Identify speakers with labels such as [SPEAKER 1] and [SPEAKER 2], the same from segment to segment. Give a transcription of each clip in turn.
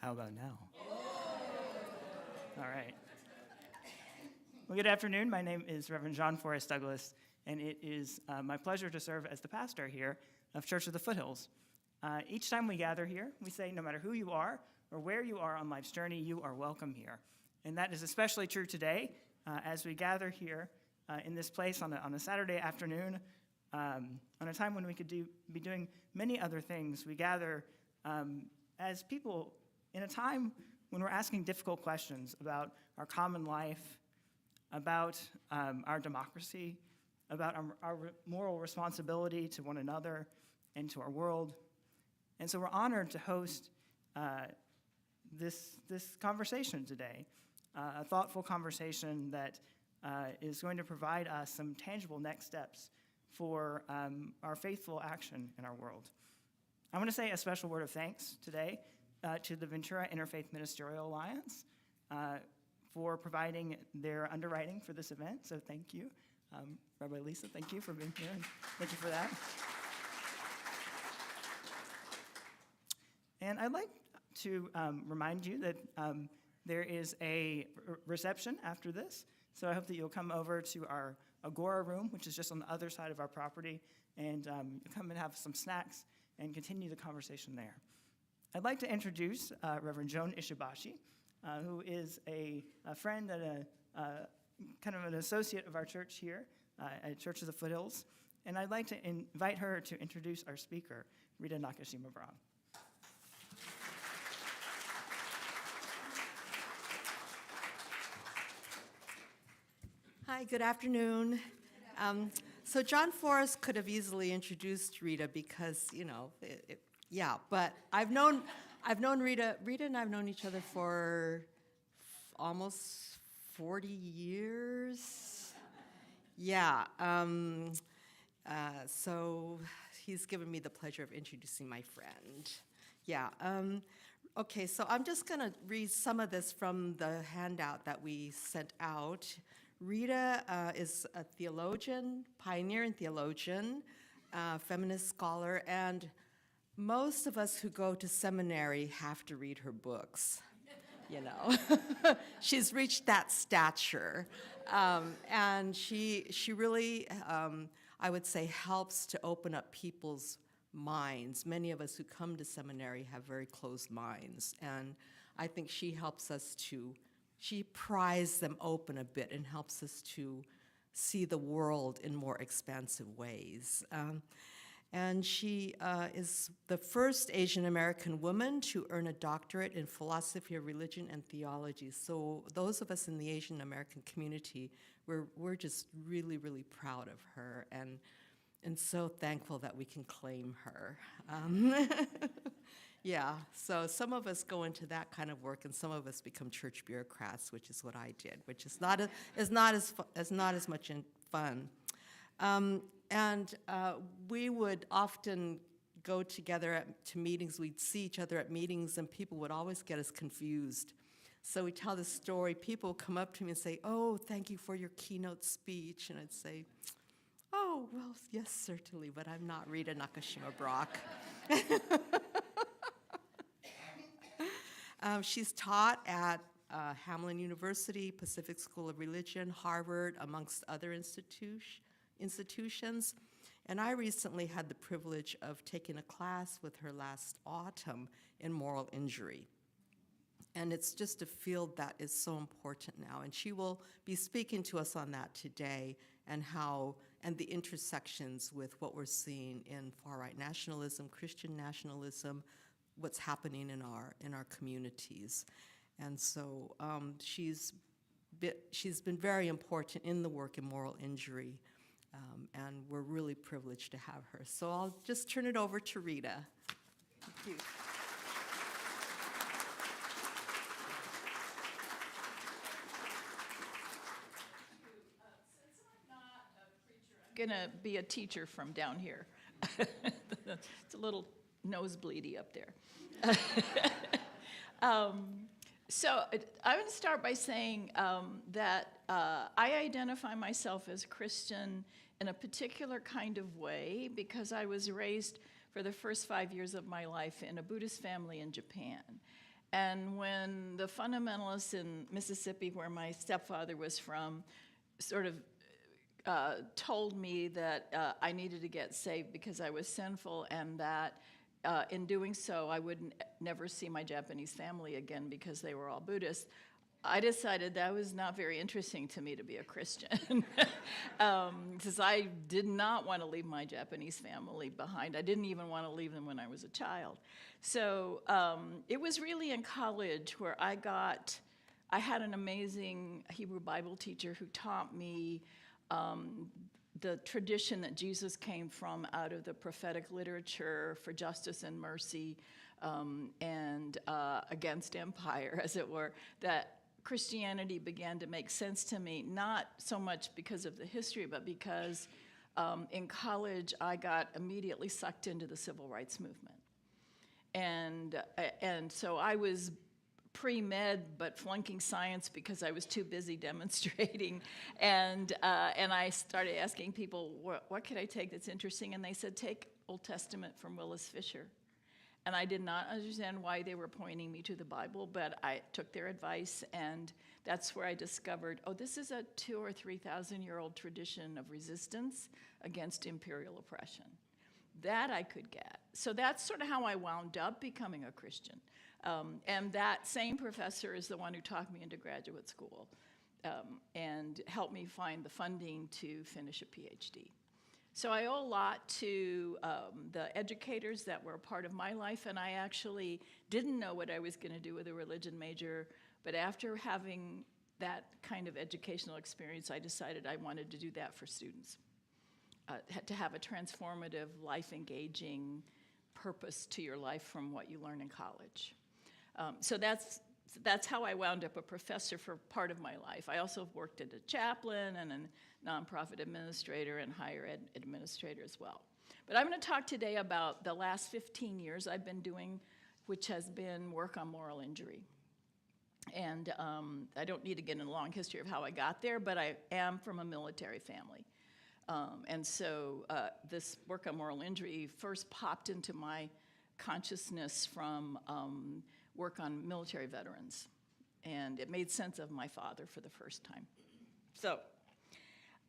[SPEAKER 1] How about now? All right. Well, good afternoon. My name is Reverend John Forrest Douglas, and it is my pleasure to serve as the pastor here of Church of the Foothills. Each time we gather here, we say no matter who you are or where you are on life's journey, you are welcome here. And that is especially true today as we gather here in this place on a Saturday afternoon, on a time when we could be doing many other things. We gather as people in a time when we're asking difficult questions about our common life, about our democracy, about our moral responsibility to one another and to our world. And so we're honored to host this conversation today, a thoughtful conversation that is going to provide us some tangible next steps for our faithful action in our world. I want to say a special word of thanks today to the Ventura Interfaith Ministerial Alliance for providing their underwriting for this event, so thank you. Rabbi Lisa, thank you for being here, and thank you for that. And I'd like to remind you that there is a reception after this, so I hope that you'll come over to our Agora room, which is just on the other side of our property, and come and have some snacks and continue the conversation there. I'd like to introduce Reverend Joan Ishibashi, who is a friend and a kind of an associate of our church here at Church of the Foothills, and I'd like to invite her to introduce our speaker, Rita Nakashima Brock.
[SPEAKER 2] Hi, good afternoon. So John Forrest could have easily introduced Rita because, but I've known Rita. Rita and I've known each other for almost 40 years. Yeah. So he's given me the pleasure of introducing my friend. Yeah. Okay, so I'm just going to read some of this from the handout that we sent out. Rita is a theologian, pioneering theologian, feminist scholar, and most of us who go to seminary have to read her books, She's reached that stature, and she really, I would say, helps to open up people's minds. Many of us who come to seminary have very closed minds, and I think she helps us she pries them open a bit and helps us to see the world in more expansive ways. And she is the first Asian American woman to earn a doctorate in philosophy of religion and theology. So those of us in the Asian American community, we're just really, really proud of her and so thankful that we can claim her. Yeah, so some of us go into that kind of work, and some of us become church bureaucrats, which is what I did, which is not as much fun. And we would often go together to meetings. We'd see each other at meetings, and people would always get us confused. So we tell this story. People would come up to me and say, "Oh, thank you for your keynote speech," and I'd say, "Oh, well, yes, certainly, but I'm not Rita Nakashima Brock." She's taught at Hamline University, Pacific School of Religion, Harvard, amongst other institutions. And I recently had the privilege of taking a class with her last autumn in moral injury. And it's just a field that is so important now. And she will be speaking to us on that today and the intersections with what we're seeing in far-right nationalism, Christian nationalism, what's happening in our communities. And so she's been very important in the work in moral injury, and we're really privileged to have her. So I'll just turn it over to Rita. Thank you.
[SPEAKER 3] Since I'm not a preacher, I'm gonna be a teacher from down here. It's a little nosebleedy up there. So I'm going to start by saying that I identify myself as Christian in a particular kind of way because I was raised for the first 5 years of my life in a Buddhist family in Japan. And when the fundamentalists in Mississippi, where my stepfather was from, sort of told me that I needed to get saved because I was sinful, and that in doing so I would never see my Japanese family again because they were all Buddhist, I decided that was not very interesting to me to be a Christian, because I did not want to leave my Japanese family behind. I didn't even want to leave them when I was a child. So it was really in college where I had an amazing Hebrew Bible teacher who taught me the tradition that Jesus came from out of the prophetic literature for justice and mercy, and against empire, as it were, that Christianity began to make sense to me, not so much because of the history, but because in college I got immediately sucked into the civil rights movement. And so I was pre-med but flunking science because I was too busy demonstrating. And I started asking people, what could I take that's interesting? And they said, take Old Testament from Willis Fisher. And I did not understand why they were pointing me to the Bible, but I took their advice, and that's where I discovered, oh, this is a 2,000 or 3,000-year-old tradition of resistance against imperial oppression. That I could get. So that's sort of how I wound up becoming a Christian. And that same professor is the one who talked me into graduate school and helped me find the funding to finish a PhD. So I owe a lot to the educators that were a part of my life, and I actually didn't know what I was going to do with a religion major, but after having that kind of educational experience, I decided I wanted to do that for students, to have a transformative, life-engaging purpose to your life from what you learn in college. So that's how I wound up a professor for part of my life. I also worked as a chaplain and a nonprofit administrator and higher ed administrator as well. But I'm going to talk today about the last 15 years I've been doing, which has been work on moral injury. And I don't need to get into a long history of how I got there, but I am from a military family. And so this work on moral injury first popped into my consciousness from work on military veterans. And it made sense of my father for the first time. So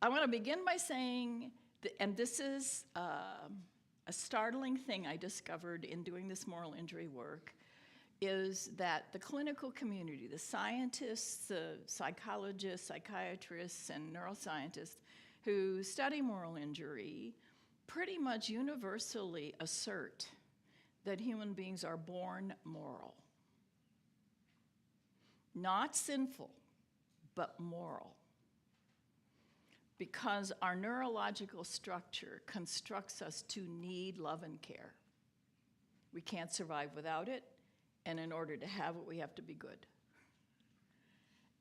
[SPEAKER 3] I want to begin by saying, and this is a startling thing I discovered in doing this moral injury work, is that the clinical community, the scientists, the psychologists, psychiatrists, and neuroscientists who study moral injury pretty much universally assert that human beings are born moral. Not sinful, but moral. Because our neurological structure constructs us to need love and care. We can't survive without it, and in order to have it, we have to be good.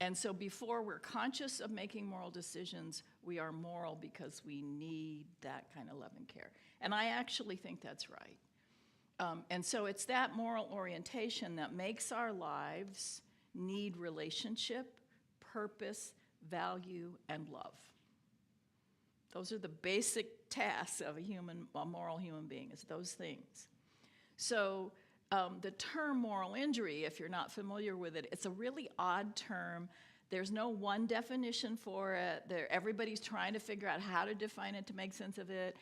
[SPEAKER 3] And so before we're conscious of making moral decisions, we are moral because we need that kind of love and care. And I actually think that's right. And so it's that moral orientation that makes our lives need relationship, purpose, value, and love. Those are the basic tasks of a moral human being, is those things. So the term moral injury, if you're not familiar with it, it's a really odd term. There's no one definition for it. Everybody's trying to figure out how to define it to make sense of it.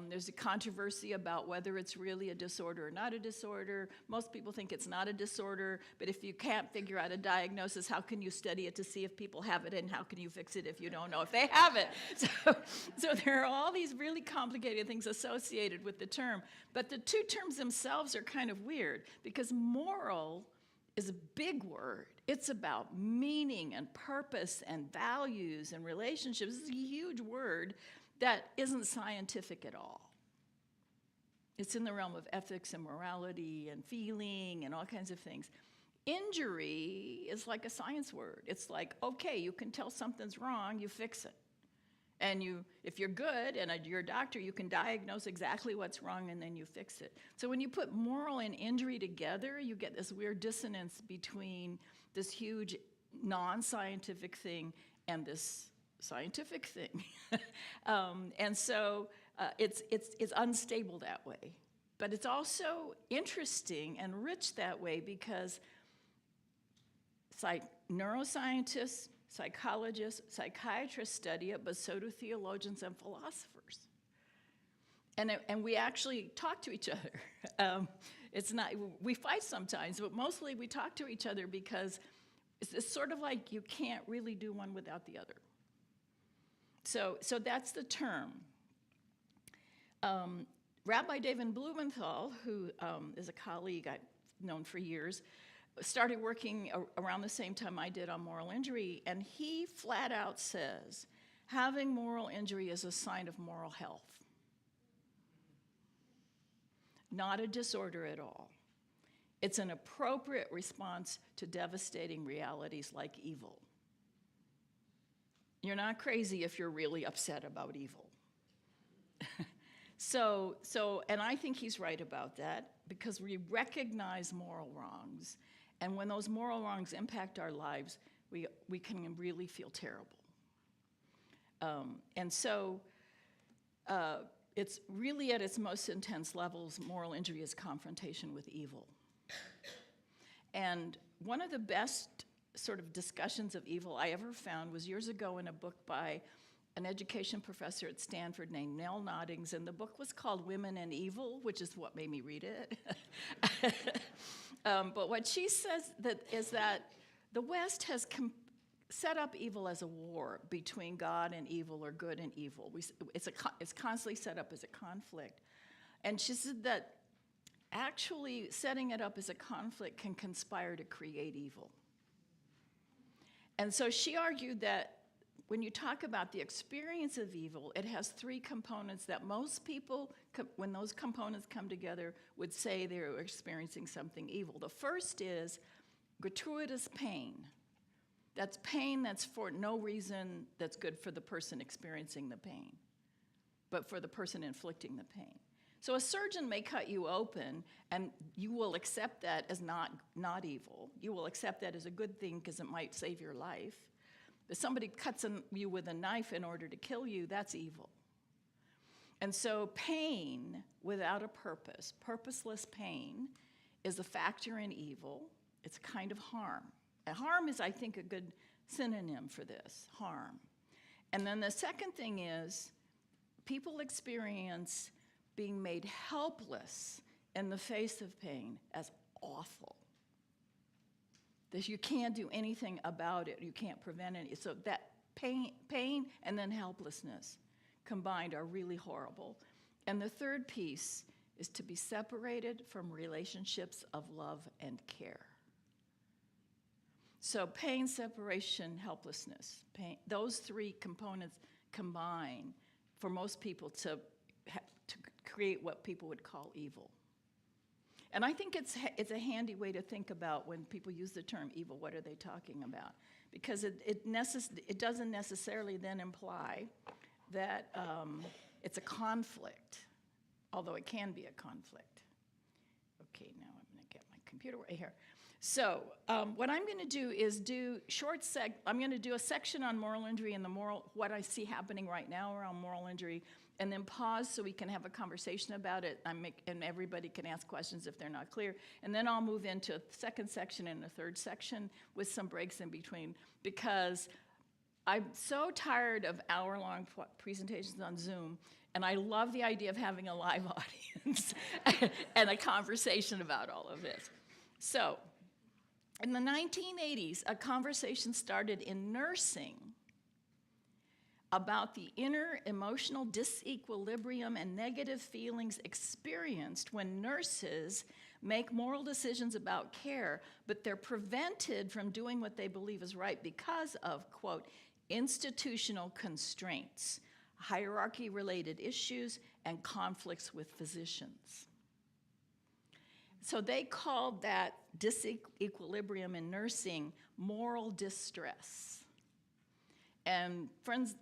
[SPEAKER 3] There's a controversy about whether it's really a disorder or not a disorder. Most people think it's not a disorder, but if you can't figure out a diagnosis, how can you study it to see if people have it, and how can you fix it if you don't know if they have it? So there are all these really complicated things associated with the term, but the two terms themselves are kind of weird, because moral is a big word. It's about meaning and purpose and values and relationships. It's a huge word that isn't scientific at all. It's in the realm of ethics and morality and feeling and all kinds of things. Injury is like a science word. It's like, okay, you can tell something's wrong, you fix it. And if you're good and you're a doctor, you can diagnose exactly what's wrong and then you fix it. So when you put moral and injury together, you get this weird dissonance between this huge non-scientific thing and this scientific thing. And so it's unstable that way. But it's also interesting and rich that way, because Neuroscientists, psychologists, psychiatrists study it, but so do theologians and philosophers. And we actually talk to each other. It's not, we fight sometimes, but mostly we talk to each other because it's sort of like you can't really do one without the other. So that's the term. Rabbi David Blumenthal, who is a colleague I've known for years, started working around the same time I did on moral injury, and he flat out says, having moral injury is a sign of moral health. Not a disorder at all. It's an appropriate response to devastating realities like evil. You're not crazy if you're really upset about evil. And I think he's right about that, because we recognize moral wrongs, and when those moral wrongs impact our lives, we can really feel terrible. It's really at its most intense levels, moral injury is confrontation with evil. And one of the best sort of discussions of evil I ever found was years ago in a book by an education professor at Stanford named Nell Noddings, and the book was called Women and Evil, which is what made me read it. But what she says is that the West has set up evil as a war between God and evil, or good and evil. It's constantly set up as a conflict. And she said that actually setting it up as a conflict can conspire to create evil. And so she argued that when you talk about the experience of evil, it has three components that most people, when those components come together, would say they're experiencing something evil. The first is gratuitous pain. That's pain that's for no reason that's good for the person experiencing the pain, but for the person inflicting the pain. So a surgeon may cut you open, and you will accept that as not evil. You will accept that as a good thing because it might save your life. If somebody cuts you with a knife in order to kill you, that's evil. And so pain without a purpose, purposeless pain, is a factor in evil. It's a kind of harm. And harm is, I think, a good synonym for this, harm. And then the second thing is people experience being made helpless in the face of pain as awful. That you can't do anything about it, you can't prevent it. So that pain and then helplessness combined are really horrible. And the third piece is to be separated from relationships of love and care. So pain, separation, helplessness, pain, those three components combine for most people to create what people would call evil. And I think it's a handy way to think about when people use the term evil, what are they talking about? Because it doesn't necessarily then imply that it's a conflict, although it can be a conflict. Okay, now I'm going to get my computer right here. So what I'm going to do is I'm going to do a section on moral injury and what I see happening right now around moral injury, and then pause so we can have a conversation about it, and everybody can ask questions if they're not clear. And then I'll move into a second section and a third section with some breaks in between, because I'm so tired of hour-long presentations on Zoom, and I love the idea of having a live audience and a conversation about all of this. So in the 1980s, a conversation started in nursing about the inner emotional disequilibrium and negative feelings experienced when nurses make moral decisions about care, but they're prevented from doing what they believe is right because of, quote, institutional constraints, hierarchy-related issues, and conflicts with physicians. So they called that disequilibrium in nursing moral distress. And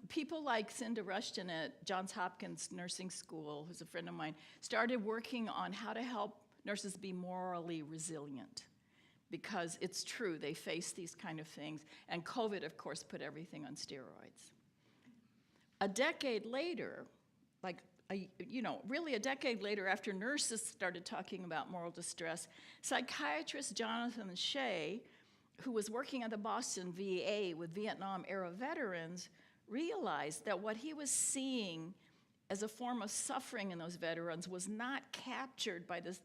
[SPEAKER 3] people like Cinda Rushton at Johns Hopkins Nursing School, who's a friend of mine, started working on how to help nurses be morally resilient. Because it's true, they face these kind of things. And COVID, of course, put everything on steroids. A decade later, really a decade later, after nurses started talking about moral distress, psychiatrist Jonathan Shea who was working at the Boston VA with Vietnam-era veterans, realized that what he was seeing as a form of suffering in those veterans was not captured by this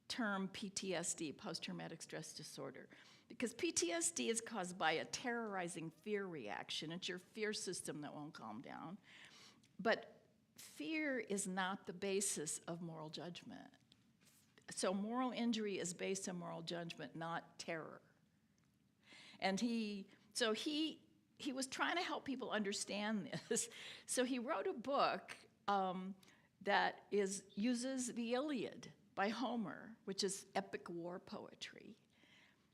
[SPEAKER 3] term PTSD, post-traumatic stress disorder. Because PTSD is caused by a terrorizing fear reaction. It's your fear system that won't calm down. But fear is not the basis of moral judgment. So moral injury is based on moral judgment, not terror. And he was trying to help people understand this. So he wrote a book that uses the Iliad by Homer, which is epic war poetry,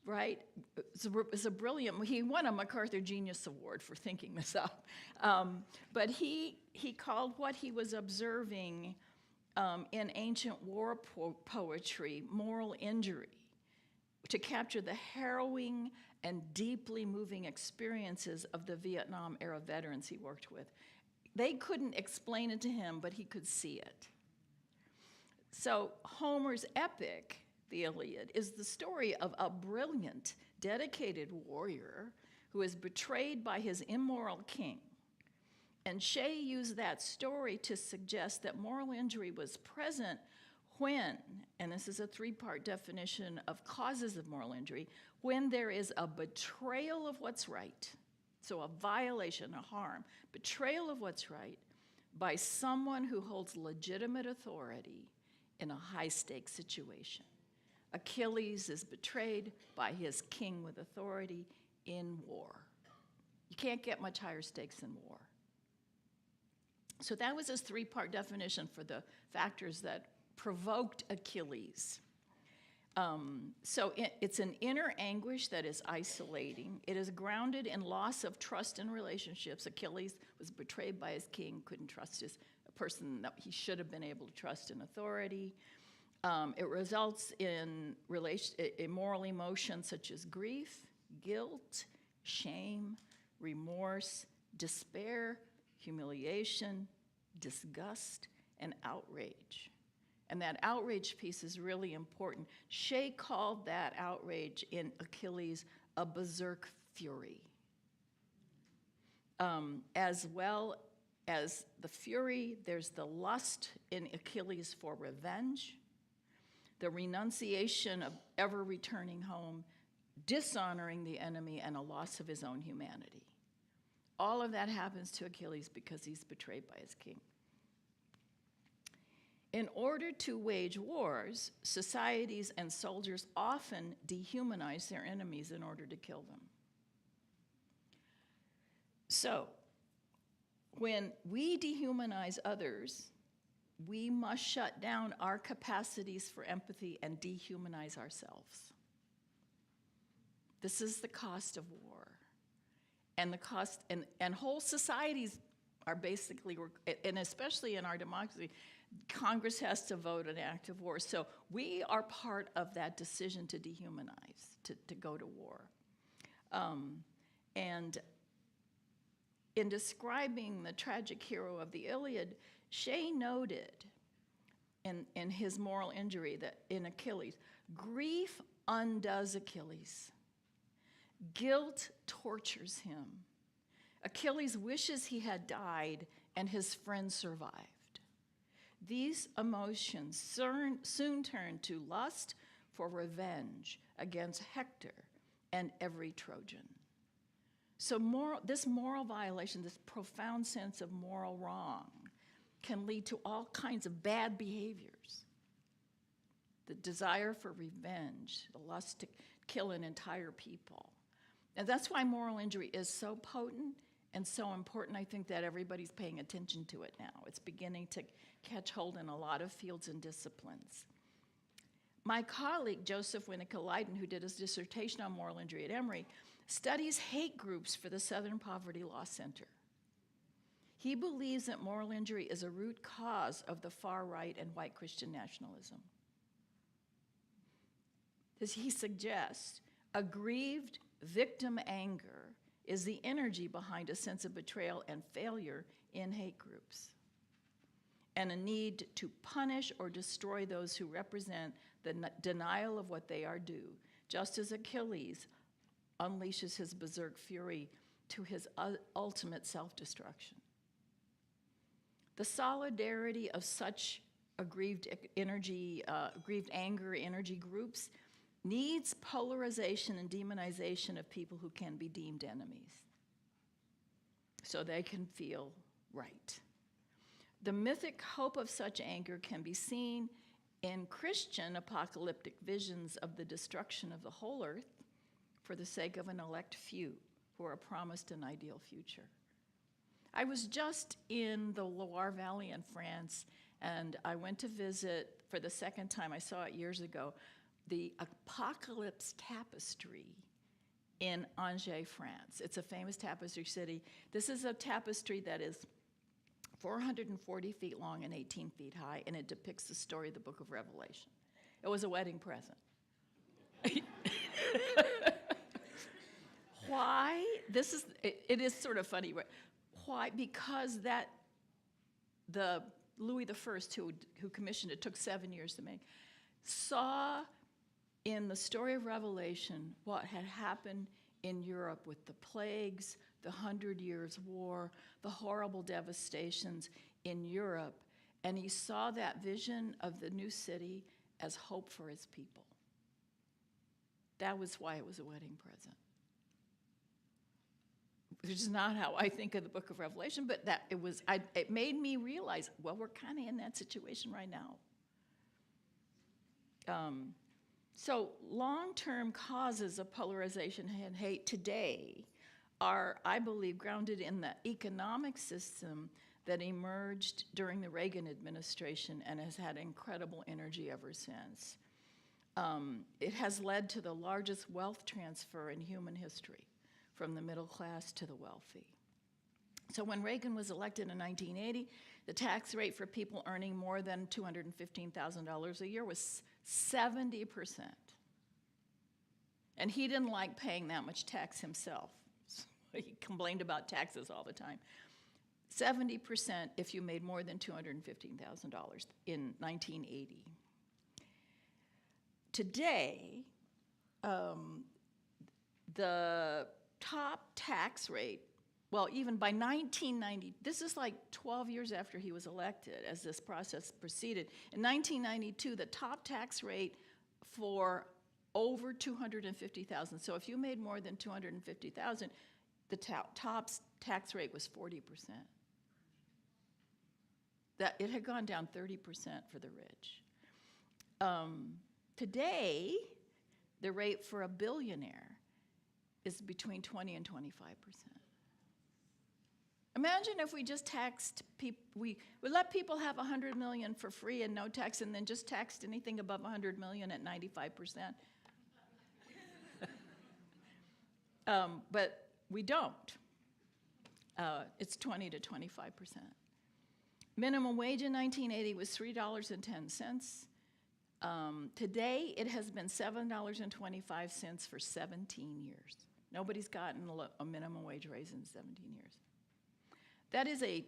[SPEAKER 3] right? It's a brilliant, he won a MacArthur Genius Award for thinking this up. But he called what he was observing in ancient war poetry moral injury, to capture the harrowing and deeply moving experiences of the Vietnam-era veterans he worked with. They couldn't explain it to him, but he could see it. So Homer's epic, the Iliad, is the story of a brilliant, dedicated warrior who is betrayed by his immoral king. And Shea used that story to suggest that moral injury was present when, and this is a three-part definition of causes of moral injury, when there is a betrayal of what's right, so a violation, a harm, betrayal of what's right by someone who holds legitimate authority in a high-stakes situation. Achilles is betrayed by his king with authority in war. You can't get much higher stakes than war. So that was his three-part definition for the factors that provoked Achilles. It's an inner anguish that is isolating. It is grounded in loss of trust in relationships. Achilles was betrayed by his king, couldn't trust a person that he should have been able to trust in authority. It results in immoral emotions such as grief, guilt, shame, remorse, despair, humiliation, disgust, and outrage. And that outrage piece is really important. Shea called that outrage in Achilles a berserk fury. As well as the fury, there's the lust in Achilles for revenge, the renunciation of ever returning home, dishonoring the enemy, and a loss of his own humanity. All of that happens to Achilles because he's betrayed by his king. In order to wage wars, societies and soldiers often dehumanize their enemies in order to kill them. So, when we dehumanize others, we must shut down our capacities for empathy and dehumanize ourselves. This is the cost of war. And the cost, and whole societies are basically, and especially in our democracy, Congress has to vote an act of war. So we are part of that decision to dehumanize, to go to war. And in describing the tragic hero of the Iliad, Shea noted in his moral injury that in Achilles, grief undoes Achilles. Guilt tortures him. Achilles wishes he had died and his friend survived. These emotions soon turn to lust for revenge against Hector and every Trojan. So this moral violation, this profound sense of moral wrong, can lead to all kinds of bad behaviors. The desire for revenge, the lust to kill an entire people. And that's why moral injury is so potent and so important. I think that everybody's paying attention to it now. It's beginning to catch hold in a lot of fields and disciplines. My colleague, Joseph Winnicke-Leiden, who did his dissertation on moral injury at Emory, studies hate groups for the Southern Poverty Law Center. He believes that moral injury is a root cause of the far right and white Christian nationalism. As he suggests, aggrieved victim anger is the energy behind a sense of betrayal and failure in hate groups, and a need to punish or destroy those who represent the denial of what they are due, just as Achilles unleashes his berserk fury to his ultimate self-destruction. The solidarity of such aggrieved anger energy groups needs polarization and demonization of people who can be deemed enemies so they can feel right. The mythic hope of such anger can be seen in Christian apocalyptic visions of the destruction of the whole earth for the sake of an elect few who are promised an ideal future. I was just in the Loire Valley in France, and I went to visit, for the second time, I saw it years ago, the Apocalypse Tapestry in Angers, France. It's a famous tapestry city. This is a tapestry that is 440 feet long and 18 feet high, and it depicts the story of the book of Revelation. It was a wedding present. Why? It is sort of funny. Why? Because the Louis I, who commissioned it, took 7 years to make, saw in the story of Revelation what had happened in Europe with the plagues, the 100 Years' War, the horrible devastations in Europe, and he saw that vision of the new city as hope for his people. That was why it was a wedding present. Which is not how I think of the book of Revelation, but it made me realize, well, we're kind of in that situation right now. So long-term causes of polarization and hate today are, I believe, grounded in the economic system that emerged during the Reagan administration and has had incredible energy ever since. It has led to the largest wealth transfer in human history, from the middle class to the wealthy. So when Reagan was elected in 1980, the tax rate for people earning more than $215,000 a year was 70%. And he didn't like paying that much tax himself. So he complained about taxes all the time. 70% if you made more than $215,000 in 1980. Today, the top tax rate, well, even by 1990, this is like 12 years after he was elected as this process proceeded. In 1992, the top tax rate for over 250,000, so if you made more than 250,000, the top tax rate was 40%. That it had gone down 30% for the rich. Today, the rate for a billionaire is between 20 and 25%. Imagine if we just taxed people, we let people have 100 million for free and no tax, and then just taxed anything above 100 million at 95%. But we don't. It's 20 to 25%. Minimum wage in 1980 was $3.10. Today, it has been $7.25 for 17 years. Nobody's gotten a minimum wage raise in 17 years. That is the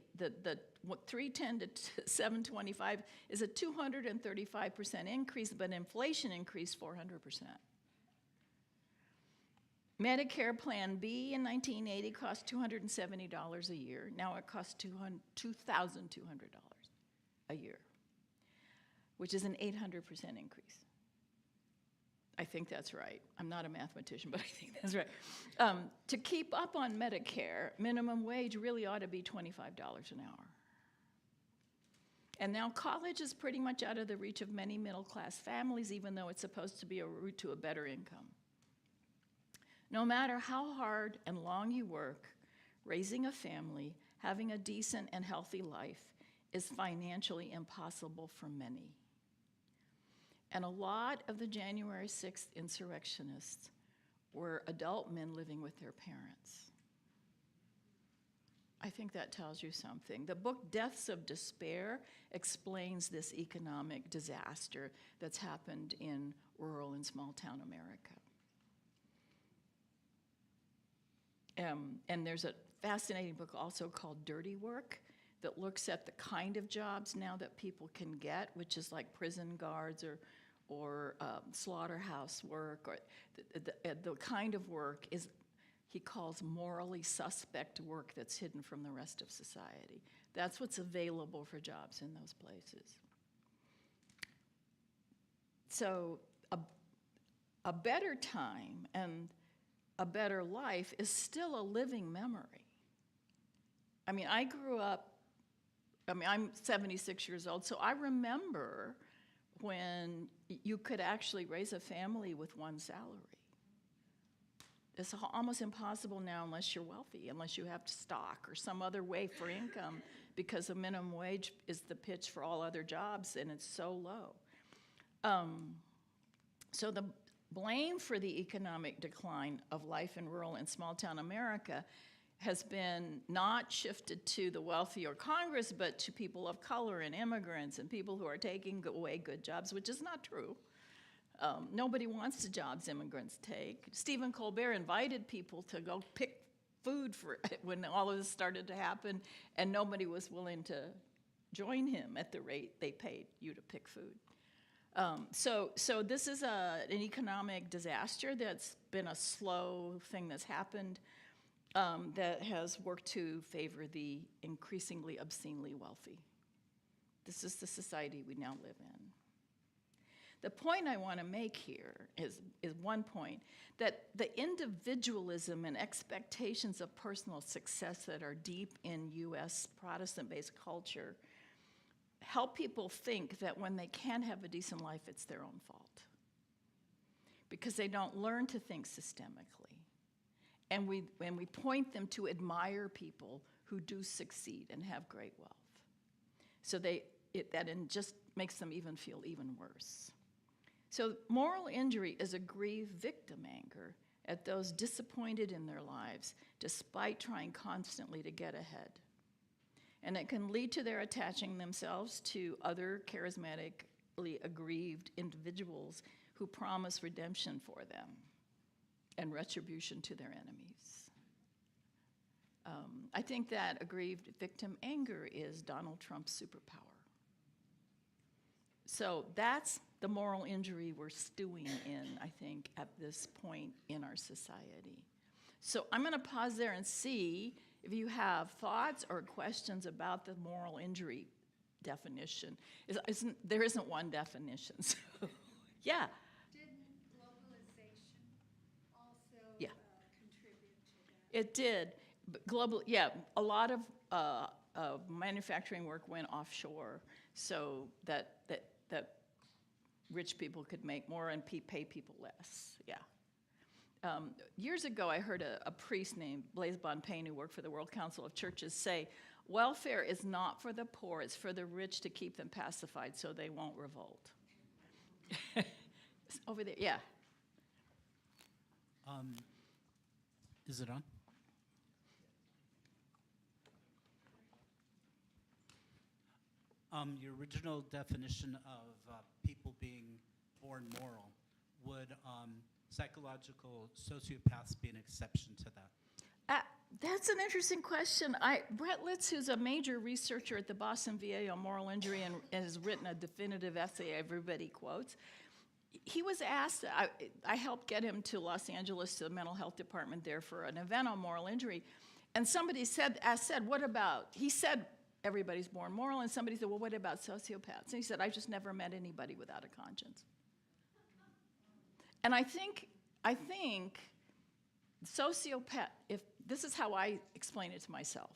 [SPEAKER 3] 310 to 725 is a 235% increase, but inflation increased 400%. Medicare Plan B in 1980 cost $270 a year. Now it costs $2,200 a year, which is an 800% increase. I think that's right. I'm not a mathematician, but I think that's right. To keep up on Medicare, minimum wage really ought to be $25 an hour. And now college is pretty much out of the reach of many middle-class families, even though it's supposed to be a route to a better income. No matter how hard and long you work, raising a family, having a decent and healthy life is financially impossible for many. And a lot of the January 6th insurrectionists were adult men living with their parents. I think that tells you something. The book Deaths of Despair explains this economic disaster that's happened in rural and small town America. And there's a fascinating book also called Dirty Work that looks at the kind of jobs now that people can get, which is like prison guards or slaughterhouse work, or the kind of work is, he calls morally suspect work that's hidden from the rest of society. That's what's available for jobs in those places. So a better time and a better life is still a living memory. I mean, I grew up, I'm 76 years old, so I remember when you could actually raise a family with one salary. It's almost impossible now unless you're wealthy, unless you have stock or some other way for income, because the minimum wage is the pitch for all other jobs, and it's so low. So the blame for the economic decline of life in rural and small-town America has been not shifted to the wealthy or Congress, but to people of color and immigrants and people who are taking away good jobs, which is not true. Nobody wants the jobs immigrants take. Stephen Colbert invited people to go pick food for when all of this started to happen, and nobody was willing to join him at the rate they paid you to pick food. So this is an economic disaster that's been a slow thing that's happened, that has worked to favor the increasingly obscenely wealthy. This is the society we now live in. The point I want to make here is one point, that the individualism and expectations of personal success that are deep in U.S. Protestant-based culture help people think that when they can't have a decent life, it's their own fault, because they don't learn to think systemically. And we point them to admire people who do succeed and have great wealth. So that just makes them even feel even worse. So moral injury is a grieved victim anger at those disappointed in their lives despite trying constantly to get ahead. And it can lead to their attaching themselves to other charismatically aggrieved individuals who promise redemption for them and retribution to their enemies. I think that aggrieved victim anger is Donald Trump's superpower. So that's the moral injury we're stewing in, I think, at this point in our society. So I'm going to pause there and see if you have thoughts or questions about the moral injury definition. There isn't one definition, so yeah.
[SPEAKER 4] Didn't globalization also
[SPEAKER 3] Yeah.
[SPEAKER 4] Contribute to that?
[SPEAKER 3] It did. But a lot of manufacturing work went offshore so that rich people could make more and pay people less, yeah. Years ago, I heard a priest named Blaise Bonpane, who worked for the World Council of Churches, say, welfare is not for the poor, it's for the rich to keep them pacified so they won't revolt. Over there, yeah.
[SPEAKER 5] Is it on? Your original definition of people being born moral, would psychological sociopaths be an exception to that?
[SPEAKER 3] That's an interesting question. Brett Litz, who's a major researcher at the Boston VA on moral injury and has written a definitive essay everybody quotes, he was asked, I helped get him to Los Angeles to the mental health department there for an event on moral injury, and somebody said, what about, he said, everybody's born moral, and somebody said, well, what about sociopaths? And he said, I just never met anybody without a conscience. And I think sociopath, if this is how I explain it to myself,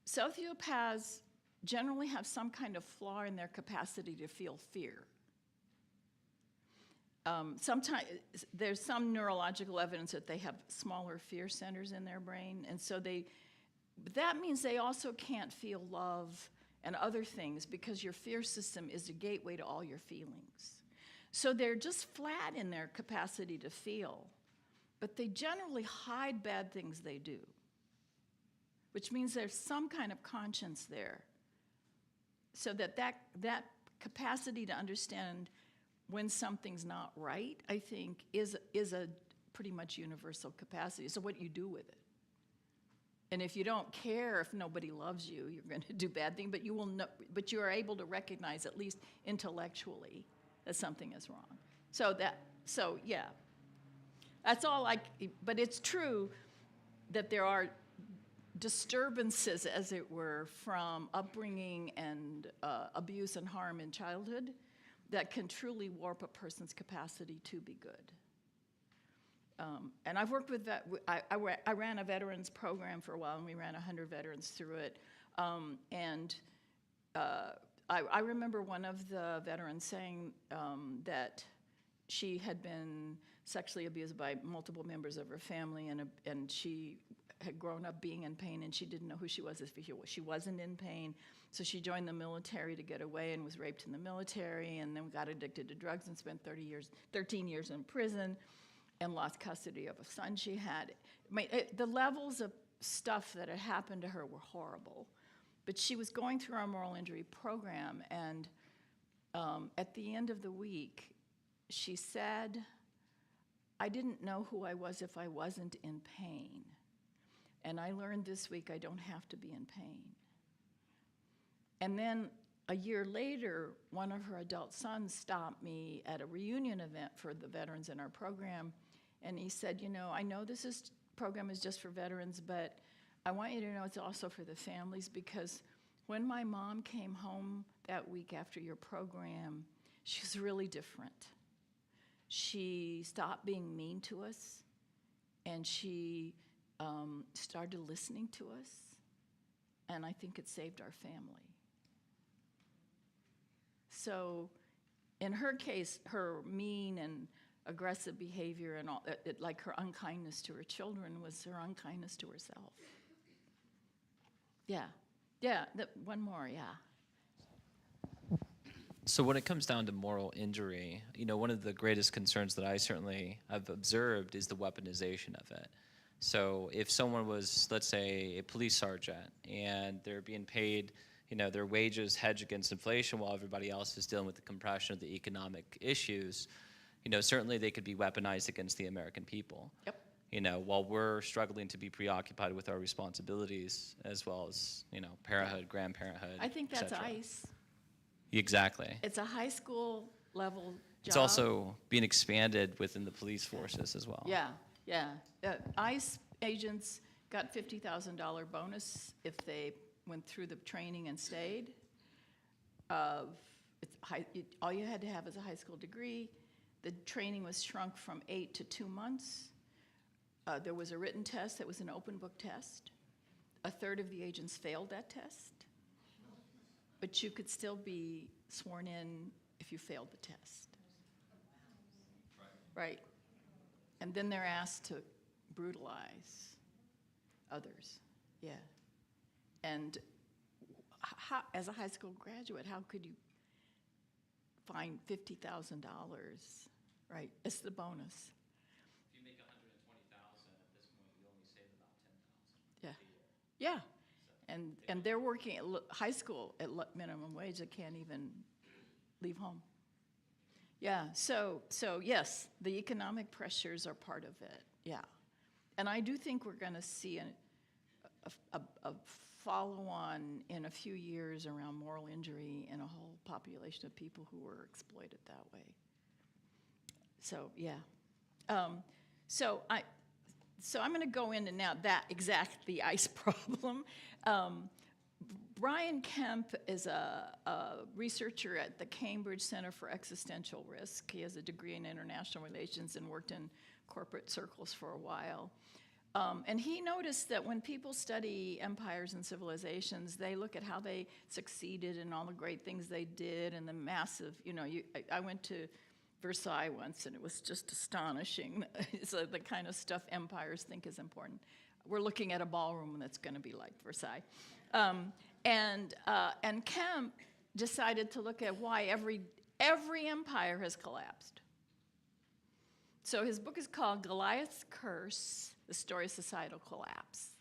[SPEAKER 3] sociopaths generally have some kind of flaw in their capacity to feel fear. Sometimes there's some neurological evidence that they have smaller fear centers in their brain, and so but that means they also can't feel love and other things because your fear system is a gateway to all your feelings. So they're just flat in their capacity to feel, but they generally hide bad things they do, which means there's some kind of conscience there. So that capacity to understand when something's not right, I think, is a pretty much universal capacity. So what you do with it. And if you don't care if nobody loves you, you're going to do bad things, but you are able to recognize, at least intellectually, that something is wrong. So yeah, that's all but it's true that there are disturbances, as it were, from upbringing and abuse and harm in childhood that can truly warp a person's capacity to be good. And I've worked with I ran a veterans program for a while, and we ran 100 veterans through it. I remember one of the veterans saying that she had been sexually abused by multiple members of her family, and she had grown up being in pain, and she didn't know who she was if she wasn't in pain. So she joined the military to get away and was raped in the military, and then got addicted to drugs and spent 13 years in prison, and lost custody of a son she had. The levels of stuff that had happened to her were horrible. But she was going through our moral injury program, and at the end of the week, she said, "I didn't know who I was if I wasn't in pain. And I learned this week I don't have to be in pain." And then a year later, one of her adult sons stopped me at a reunion event for the veterans in our program, and he said, "I know this program is just for veterans, but I want you to know it's also for the families, because when my mom came home that week after your program, she was really different. She stopped being mean to us, and she started listening to us, and I think it saved our family." So in her case, her mean and aggressive behavior and all, like her unkindness to her children, was her unkindness to herself. Yeah, one more, yeah.
[SPEAKER 6] So when it comes down to moral injury, one of the greatest concerns that I certainly have observed is the weaponization of it. So if someone was, let's say, a police sergeant, and they're being paid, their wages hedge against inflation while everybody else is dealing with the compression of the economic issues, certainly they could be weaponized against the American people.
[SPEAKER 3] Yep.
[SPEAKER 6] While we're struggling to be preoccupied with our responsibilities, as well as, parenthood, grandparenthood,
[SPEAKER 3] I think
[SPEAKER 6] et
[SPEAKER 3] that's
[SPEAKER 6] cetera.
[SPEAKER 3] ICE.
[SPEAKER 6] Exactly.
[SPEAKER 3] It's a high school level job.
[SPEAKER 6] It's also being expanded within the police forces as well.
[SPEAKER 3] Yeah. ICE agents got $50,000 bonus if they went through the training and stayed. All you had to have is a high school degree. The training was shrunk from 8 to 2 months. There was a written test that was an open book test. A third of the agents failed that test. But you could still be sworn in if you failed the test. Right. And then they're asked to brutalize others. Yeah. And as a high school graduate, how could you find $50,000, right? It's the bonus.
[SPEAKER 6] If you make $120,000 at this point, you only save about $10,000.
[SPEAKER 3] Yeah. And they're working at high school at minimum wage. They can't even leave home. Yeah. So yes, the economic pressures are part of it. Yeah. And I do think we're going to see a follow-on in a few years around moral injury in a whole population of people who were exploited that way. So yeah. So I'm going to go into now the ICE problem. Brian Kemp is a researcher at the Cambridge Center for Existential Risk. He has a degree in international relations and worked in corporate circles for a while. And he noticed that when people study empires and civilizations, they look at how they succeeded and all the great things they did and the massive, I went to Versailles once, and it was just astonishing. It's the kind of stuff empires think is important. We're looking at a ballroom that's going to be like Versailles. And Kemp decided to look at why every empire has collapsed. So his book is called Goliath's Curse, The Story of Societal Collapse.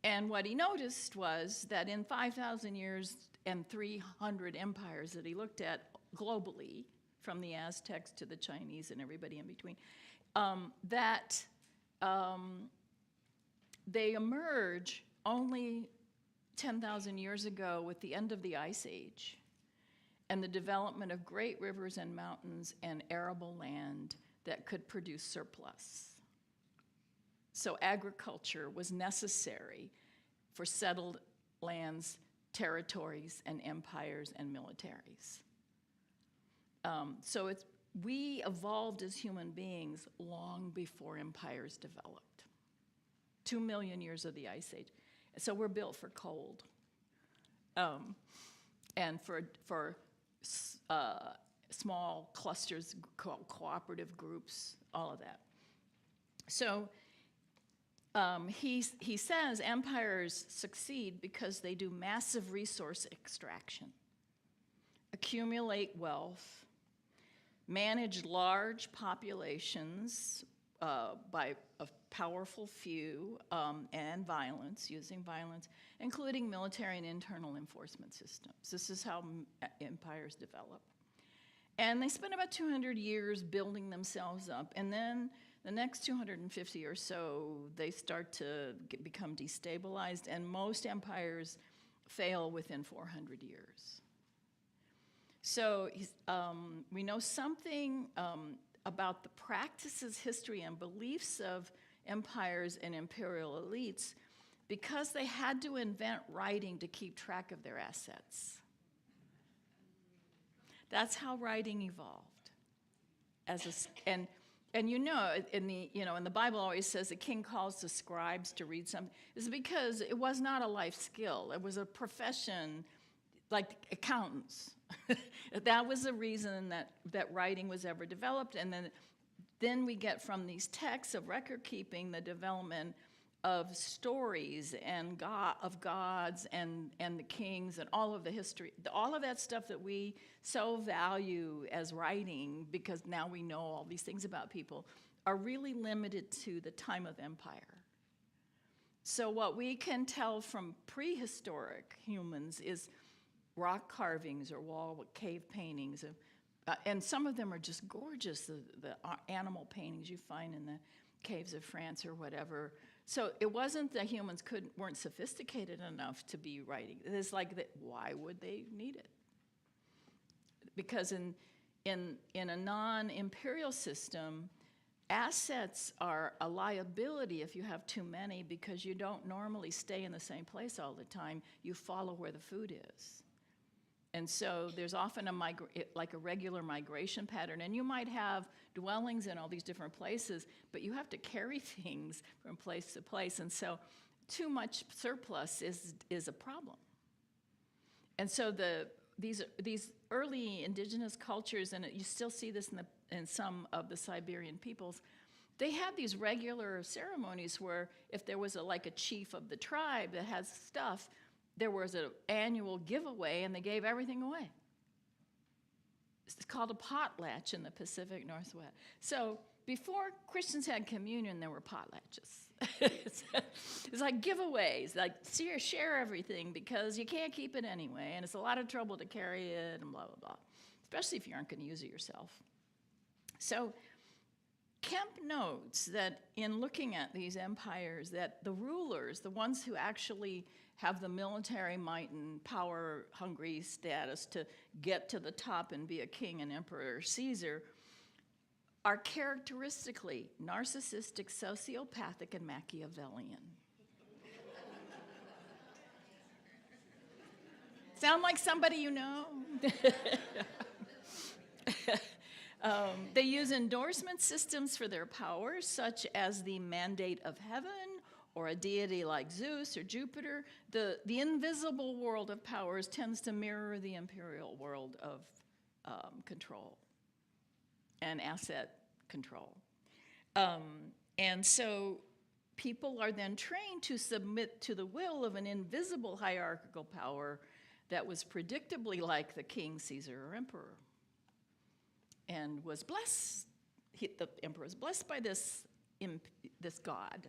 [SPEAKER 3] And what he noticed was that in 5,000 years and 300 empires that he looked at globally, from the Aztecs to the Chinese and everybody in between, they emerge only 10,000 years ago with the end of the Ice Age. and the development of great rivers and mountains and arable land that could produce surplus. So agriculture was necessary for settled lands, territories, and empires and militaries. We evolved as human beings long before empires developed. 2 million years of the Ice Age. So we're built for cold. And for small clusters, cooperative groups, all of that. So he says empires succeed because they do massive resource extraction, accumulate wealth, manage large populations by a powerful few, and using violence, including military and internal enforcement systems. This is how empires develop. And they spend about 200 years building themselves up, and then the next 250 or so, they start to become destabilized, and most empires fail within 400 years. So we know something about the practices, history, and beliefs of empires and imperial elites because they had to invent writing to keep track of their assets. That's how writing evolved. And in the Bible always says the king calls the scribes to read something. It's because it was not a life skill. It was a profession like accountants. That was the reason that writing was ever developed. And then we get from these texts of record keeping the development of stories and of gods and the kings and all of the history, all of that stuff that we so value as writing because now we know all these things about people are really limited to the time of empire. So what we can tell from prehistoric humans is rock carvings or wall cave paintings, and some of them are just gorgeous, the animal paintings you find in the caves of France or whatever. So it wasn't that humans weren't sophisticated enough to be writing. It's like that. Why would they need it? Because in a non-imperial system, assets are a liability if you have too many because you don't normally stay in the same place all the time. You follow where the food is. And so there's often like a regular migration pattern, and you might have dwellings in all these different places, but you have to carry things from place to place, and so too much surplus is a problem. And so these early indigenous cultures, and you still see this in some of the Siberian peoples, they had these regular ceremonies where if there was a chief of the tribe that has stuff, there was an annual giveaway, and they gave everything away. It's called a potlatch in the Pacific Northwest. So before Christians had communion, there were potlatches. It's like giveaways, like share everything because you can't keep it anyway, and it's a lot of trouble to carry it and blah, blah, blah, especially if you aren't going to use it yourself. So Kemp notes that in looking at these empires, that the rulers, the ones who actually have the military might and power-hungry status to get to the top and be a king and emperor or Caesar, are characteristically narcissistic, sociopathic, and Machiavellian. Sound like somebody you know? They use endorsement systems for their powers, such as the mandate of heaven, or a deity like Zeus or Jupiter. The invisible world of powers tends to mirror the imperial world of control and asset control. And so people are then trained to submit to the will of an invisible hierarchical power that was predictably like the king, Caesar, or emperor, and was blessed. The emperor was blessed by this god.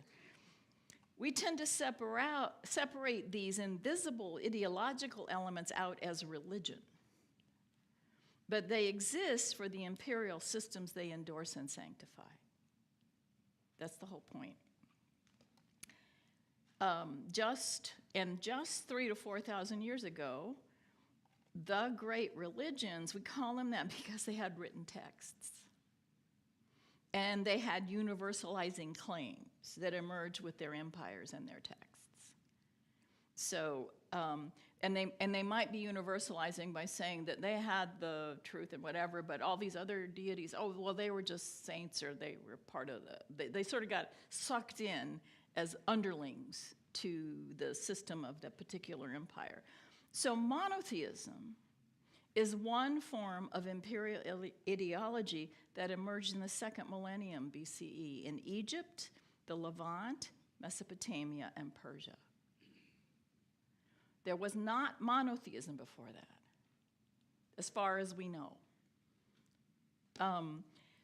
[SPEAKER 3] We tend to separate these invisible ideological elements out as religion, but they exist for the imperial systems they endorse and sanctify. That's the whole point. Just 3,000 to 4,000 years ago, the great religions, we call them that because they had written texts. And they had universalizing claims that emerged with their empires and their texts. So, and they might be universalizing by saying that they had the truth and whatever, but all these other deities, oh, well, they were just saints, or they were part of they sort of got sucked in as underlings to the system of that particular empire. So monotheism is one form of imperial ideology that emerged in the second millennium BCE in Egypt, the Levant, Mesopotamia, and Persia. There was not monotheism before that, as far as we know.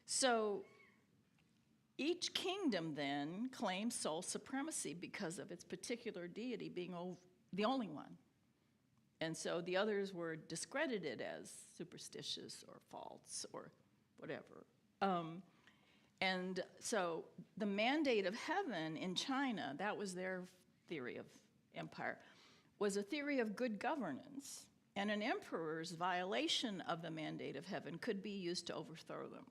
[SPEAKER 3] So each kingdom then claimed sole supremacy because of its particular deity being the only one. And so the others were discredited as superstitious or false or whatever. And so the mandate of heaven in China, that was their theory of empire, was a theory of good governance, and an emperor's violation of the mandate of heaven could be used to overthrow them.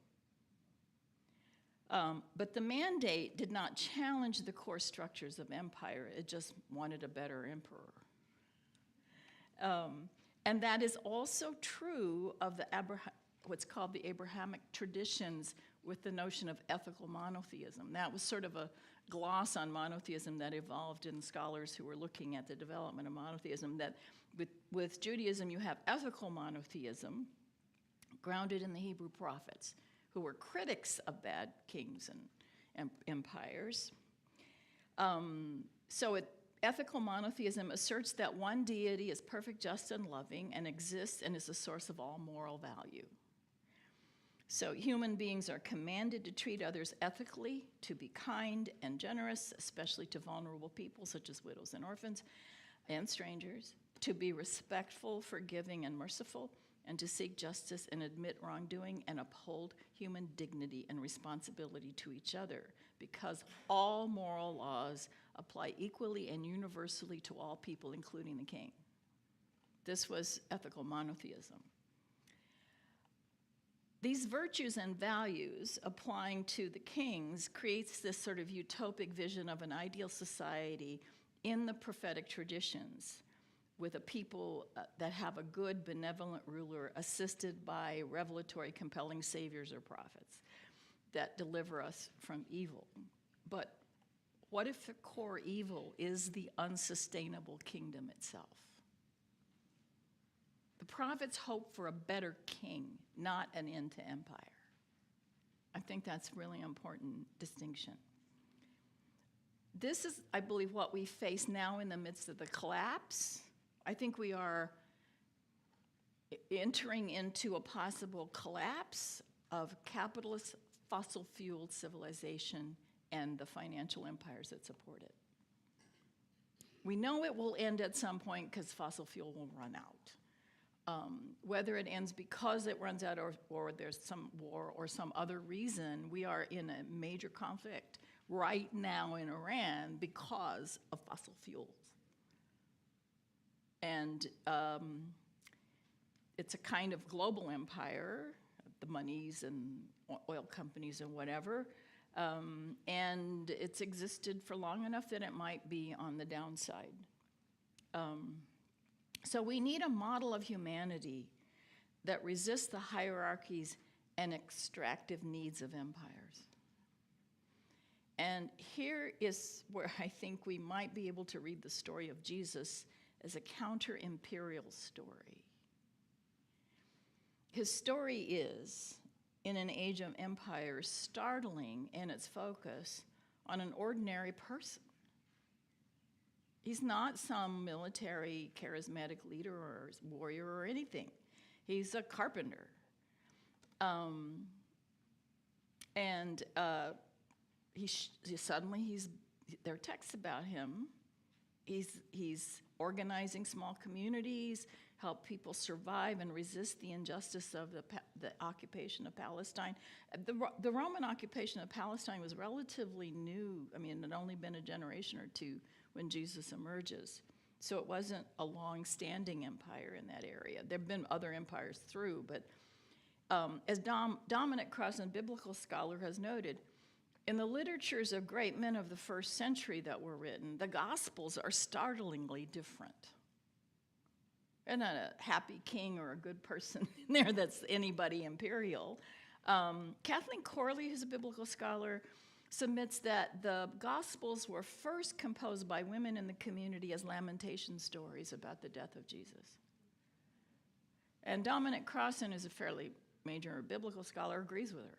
[SPEAKER 3] But the mandate did not challenge the core structures of empire. It just wanted a better emperor. And that is also true of the what's called the Abrahamic traditions with the notion of ethical monotheism. That was sort of a gloss on monotheism that evolved in scholars who were looking at the development of monotheism, that with Judaism you have ethical monotheism grounded in the Hebrew prophets, who were critics of bad kings and empires. Ethical monotheism asserts that one deity is perfect, just, and loving, and exists and is the source of all moral value. So human beings are commanded to treat others ethically, to be kind and generous, especially to vulnerable people such as widows and orphans and strangers, to be respectful, forgiving, and merciful, and to seek justice and admit wrongdoing and uphold human dignity and responsibility to each other, because all moral laws apply equally and universally to all people, including the king. This was ethical monotheism. These virtues and values applying to the kings creates this sort of utopic vision of an ideal society in the prophetic traditions, with a people that have a good, benevolent ruler assisted by revelatory, compelling saviors or prophets that deliver us from evil. But what if the core evil is the unsustainable kingdom itself? The prophets hope for a better king, not an end to empire. I think that's a really important distinction. This is, I believe, what we face now in the midst of the collapse. I think we are entering into a possible collapse of capitalist, fossil-fueled civilization and the financial empires that support it. We know it will end at some point because fossil fuel will run out. Whether it ends because it runs out or there's some war or some other reason, we are in a major conflict right now in Iran because of fossil fuels. And it's a kind of global empire, the monies and oil companies and whatever, and it's existed for long enough that it might be on the downside. So we need a model of humanity that resists the hierarchies and extractive needs of empires. And here is where I think we might be able to read the story of Jesus as a counter-imperial story. His story is, in an age of empires, startling in its focus on an ordinary person. He's not some military charismatic leader or warrior or anything. He's a carpenter. There are texts about him. He's organizing small communities, help people survive and resist the injustice of the occupation of Palestine. The Roman occupation of Palestine was relatively new. I mean, it had only been a generation or two when Jesus emerges. So it wasn't a long-standing empire in that area. There have been other empires through, but as Dominic Crossan, biblical scholar, has noted, in the literatures of great men of the first century that were written, the Gospels are startlingly different. And not a happy king or a good person in there that's anybody imperial. Kathleen Corley, who's a biblical scholar, submits that the Gospels were first composed by women in the community as lamentation stories about the death of Jesus. And Dominic Crossan, is a fairly major biblical scholar, agrees with her.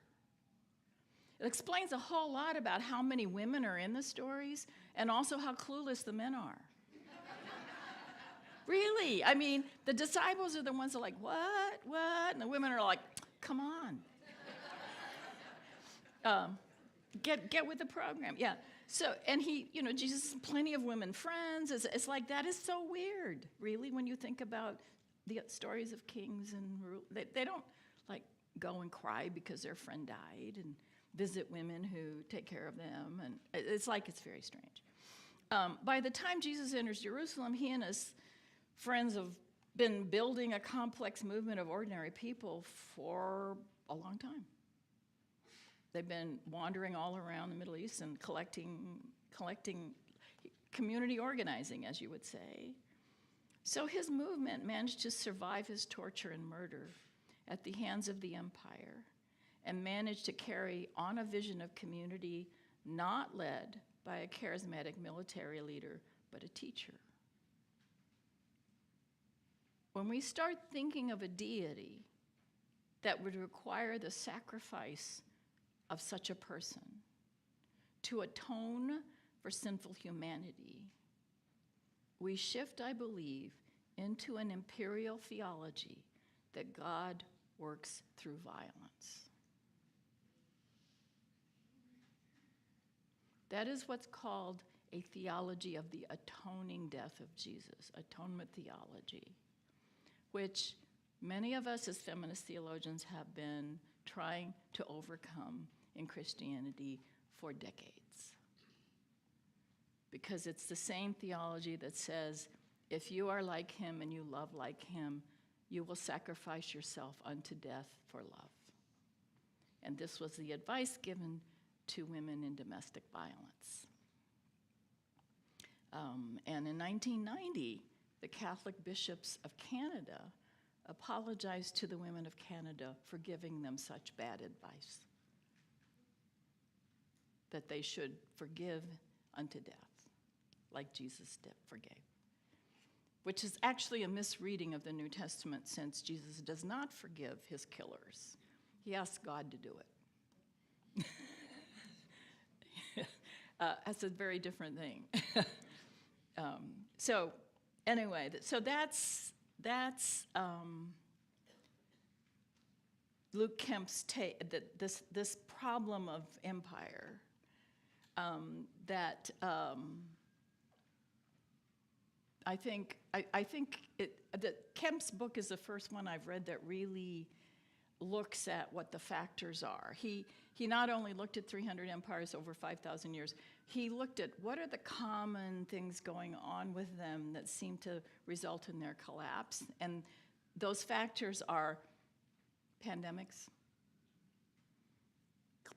[SPEAKER 3] It explains a whole lot about how many women are in the stories and also how clueless the men are. Really, I mean, the disciples are the ones that are like, what? And the women are like, come on. Get with the program, yeah. So, and Jesus has plenty of women friends. It's like, that is so weird, really, when you think about the stories of kings and they don't, like, go and cry because their friend died and visit women who take care of them, and it's very strange. By the time Jesus enters Jerusalem, he and his friends have been building a complex movement of ordinary people for a long time. They've been wandering all around the Middle East and collecting community organizing, as you would say. So his movement managed to survive his torture and murder at the hands of the empire and managed to carry on a vision of community not led by a charismatic military leader, but a teacher. When we start thinking of a deity that would require the sacrifice of such a person to atone for sinful humanity, we shift, I believe, into an imperial theology that God works through violence. That is what's called a theology of the atoning death of Jesus, atonement theology, which many of us as feminist theologians have been trying to overcome in Christianity for decades. Because it's the same theology that says, if you are like him and you love like him, you will sacrifice yourself unto death for love. And this was the advice given to women in domestic violence. And in 1990, the Catholic bishops of Canada apologized to the women of Canada for giving them such bad advice, that they should forgive unto death, like Jesus forgave, which is actually a misreading of the New Testament, since Jesus does not forgive his killers. He asks God to do it. That's a very different thing. So anyway, so that's Luke Kemp's take, this problem of empire, that I think that Kemp's book is the first one I've read that really looks at what the factors are. He not only looked at 300 empires over 5,000 years, he looked at what are the common things going on with them that seem to result in their collapse. And those factors are pandemics.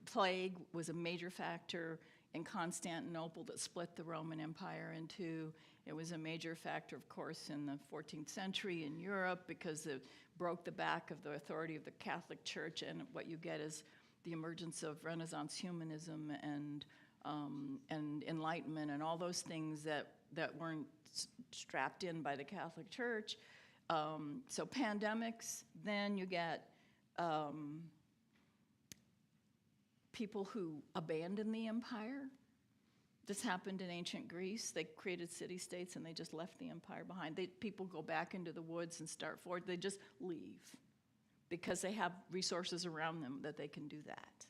[SPEAKER 3] Plague was a major factor in Constantinople that split the Roman Empire in two. It was a major factor, of course, in the 14th century in Europe, because it broke the back of the authority of the Catholic Church, and what you get is the emergence of Renaissance humanism and Enlightenment and all those things that weren't strapped in by the Catholic Church. So pandemics, then you get people who abandon the empire. This happened in ancient Greece. They created city-states and they just left the empire behind. People go back into the woods and start forward. They just leave because they have resources around them that they can do that.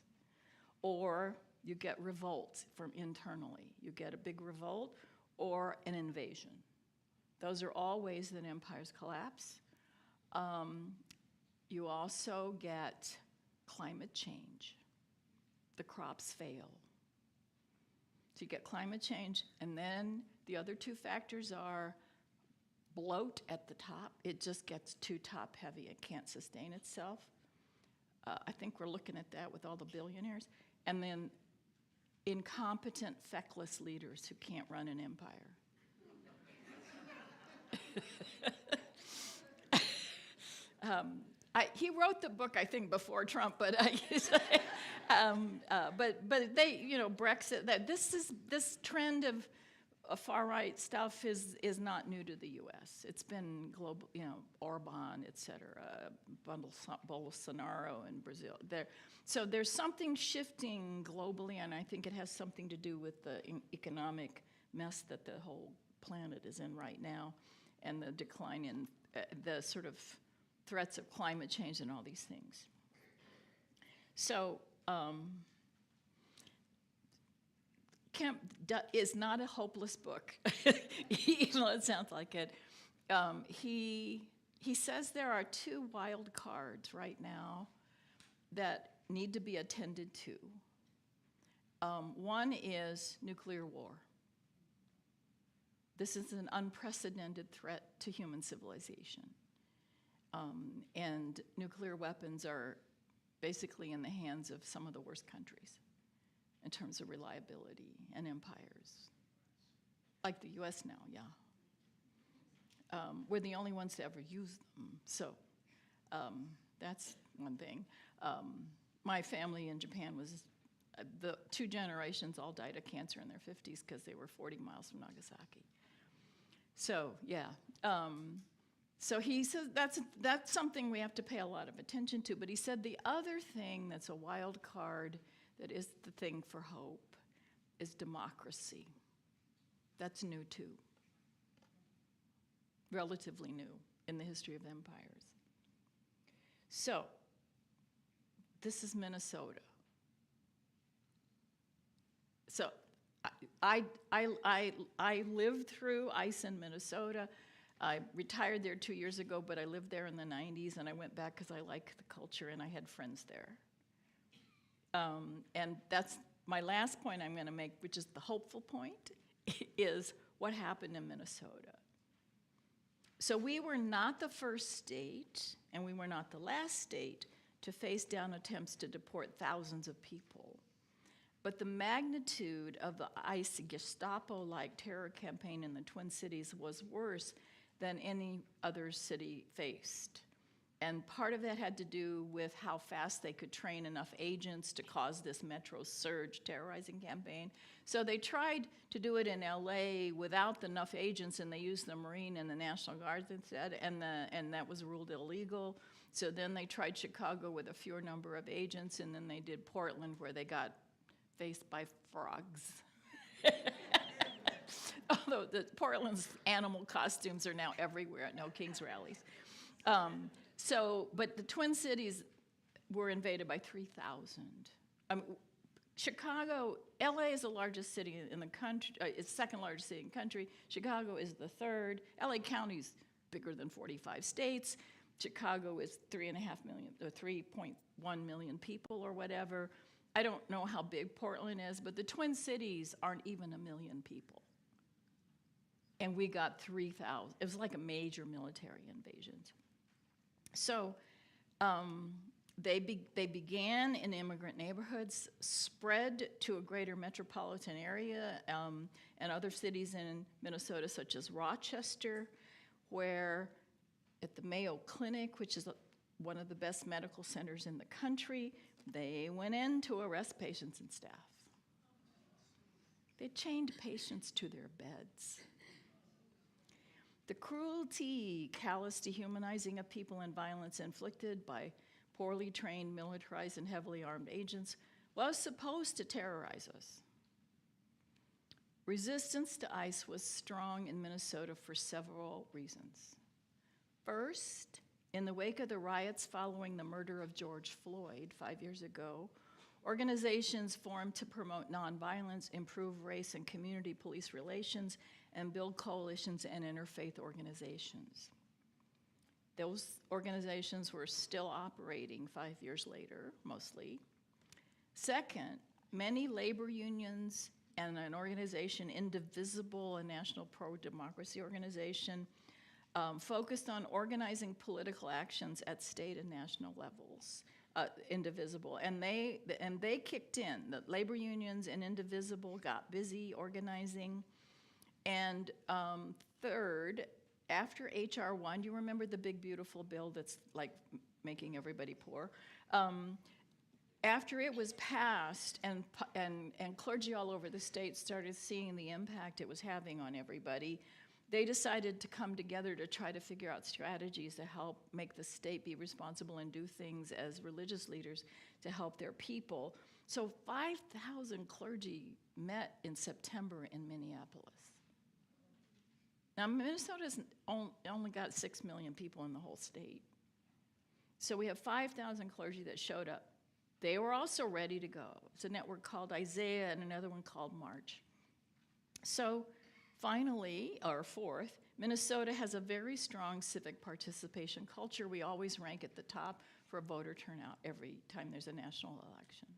[SPEAKER 3] Or you get revolts from internally. You get a big revolt or an invasion. Those are all ways that empires collapse. You also get climate change. The crops fail. So you get climate change, and then the other two factors are bloat at the top. It just gets too top heavy. It can't sustain itself. I think we're looking at that with all the billionaires. And then incompetent, feckless leaders who can't run an empire. He wrote the book, I think, before Trump, but but they, you know, Brexit. That this trend of far right stuff is not new to the U.S. It's been global, you know, Orban, et cetera, Bolsonaro in Brazil. So there's something shifting globally, and I think it has something to do with the economic mess that the whole planet is in right now, and the decline in the sort of threats of climate change and all these things. So Kemp is not a hopeless book, even though it sounds like it. He says there are two wild cards right now that need to be attended to. One is nuclear war. This is an unprecedented threat to human civilization. And nuclear weapons are basically in the hands of some of the worst countries in terms of reliability and empires. Like the US now, yeah. We're the only ones to ever use them. So that's one thing. My family in Japan was, the two generations all died of cancer in their 50s because they were 40 miles from Nagasaki. So, yeah. So he says that's something we have to pay a lot of attention to. But he said the other thing that's a wild card that is the thing for hope is democracy. That's new too. Relatively new in the history of empires. So, this is Minnesota. So, I lived through ICE in Minnesota. I retired there 2 years ago, but I lived there in the 90s, and I went back because I like the culture, and I had friends there. And that's my last point I'm going to make, which is the hopeful point, is what happened in Minnesota. So we were not the first state, and we were not the last state to face down attempts to deport thousands of people. But the magnitude of the ICE Gestapo-like terror campaign in the Twin Cities was worse than any other city faced. And part of that had to do with how fast they could train enough agents to cause this metro surge terrorizing campaign. So they tried to do it in LA without enough agents, and they used the Marine and the National Guard instead, and that was ruled illegal. So then they tried Chicago with a fewer number of agents, and then they did Portland, where they got faced by frogs. Although Portland's animal costumes are now everywhere at No Kings rallies. But the Twin Cities were invaded by 3,000. Chicago, LA is the largest city in the country, it's the second largest city in the country. Chicago is the third. LA County's bigger than 45 states. Chicago is 3.5 million, or 3.1 million people or whatever. I don't know how big Portland is, but the Twin Cities aren't even 1 million people. And we got 3,000. It was like a major military invasion. So they began in immigrant neighborhoods, spread to a greater metropolitan area, and other cities in Minnesota, such as Rochester, where at the Mayo Clinic, which is one of the best medical centers in the country, they went in to arrest patients and staff. They chained patients to their beds. The cruelty, callous dehumanizing of people, and violence inflicted by poorly trained, militarized, and heavily armed agents was supposed to terrorize us. Resistance to ICE was strong in Minnesota for several reasons. First, in the wake of the riots following the murder of George Floyd 5 years ago, organizations formed to promote nonviolence, improve race and community police relations, and build coalitions and interfaith organizations. Those organizations were still operating 5 years later, mostly. Second, many labor unions and an organization, Indivisible, a national pro-democracy organization, focused on organizing political actions at state and national levels, indivisible. And they kicked in. The labor unions and Indivisible got busy organizing. And third, after H.R. 1, do you remember the big, beautiful bill that's like making everybody poor? After it was passed and clergy all over the state started seeing the impact it was having on everybody, they decided to come together to try to figure out strategies to help make the state be responsible and do things as religious leaders to help their people. So 5,000 clergy met in September in Minneapolis. Now, Minnesota's only got 6 million people in the whole state. So we have 5,000 clergy that showed up. They were also ready to go. It's a network called Isaiah and another one called March. So finally, or fourth, Minnesota has a very strong civic participation culture. We always rank at the top for voter turnout every time there's a national election.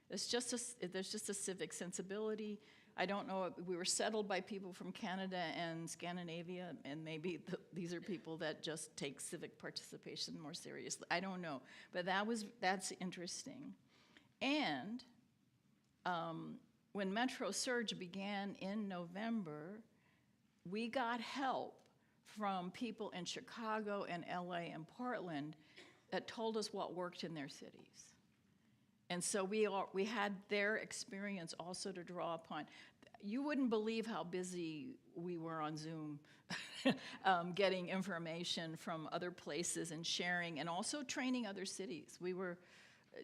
[SPEAKER 3] There's just a civic sensibility. I don't know, we were settled by people from Canada and Scandinavia, and maybe these are people that just take civic participation more seriously. I don't know, but that's interesting. And when Metro Surge began in November, we got help from people in Chicago and LA and Portland that told us what worked in their cities. And so we had their experience also to draw upon. You wouldn't believe how busy we were on Zoom getting information from other places and sharing and also training other cities. We were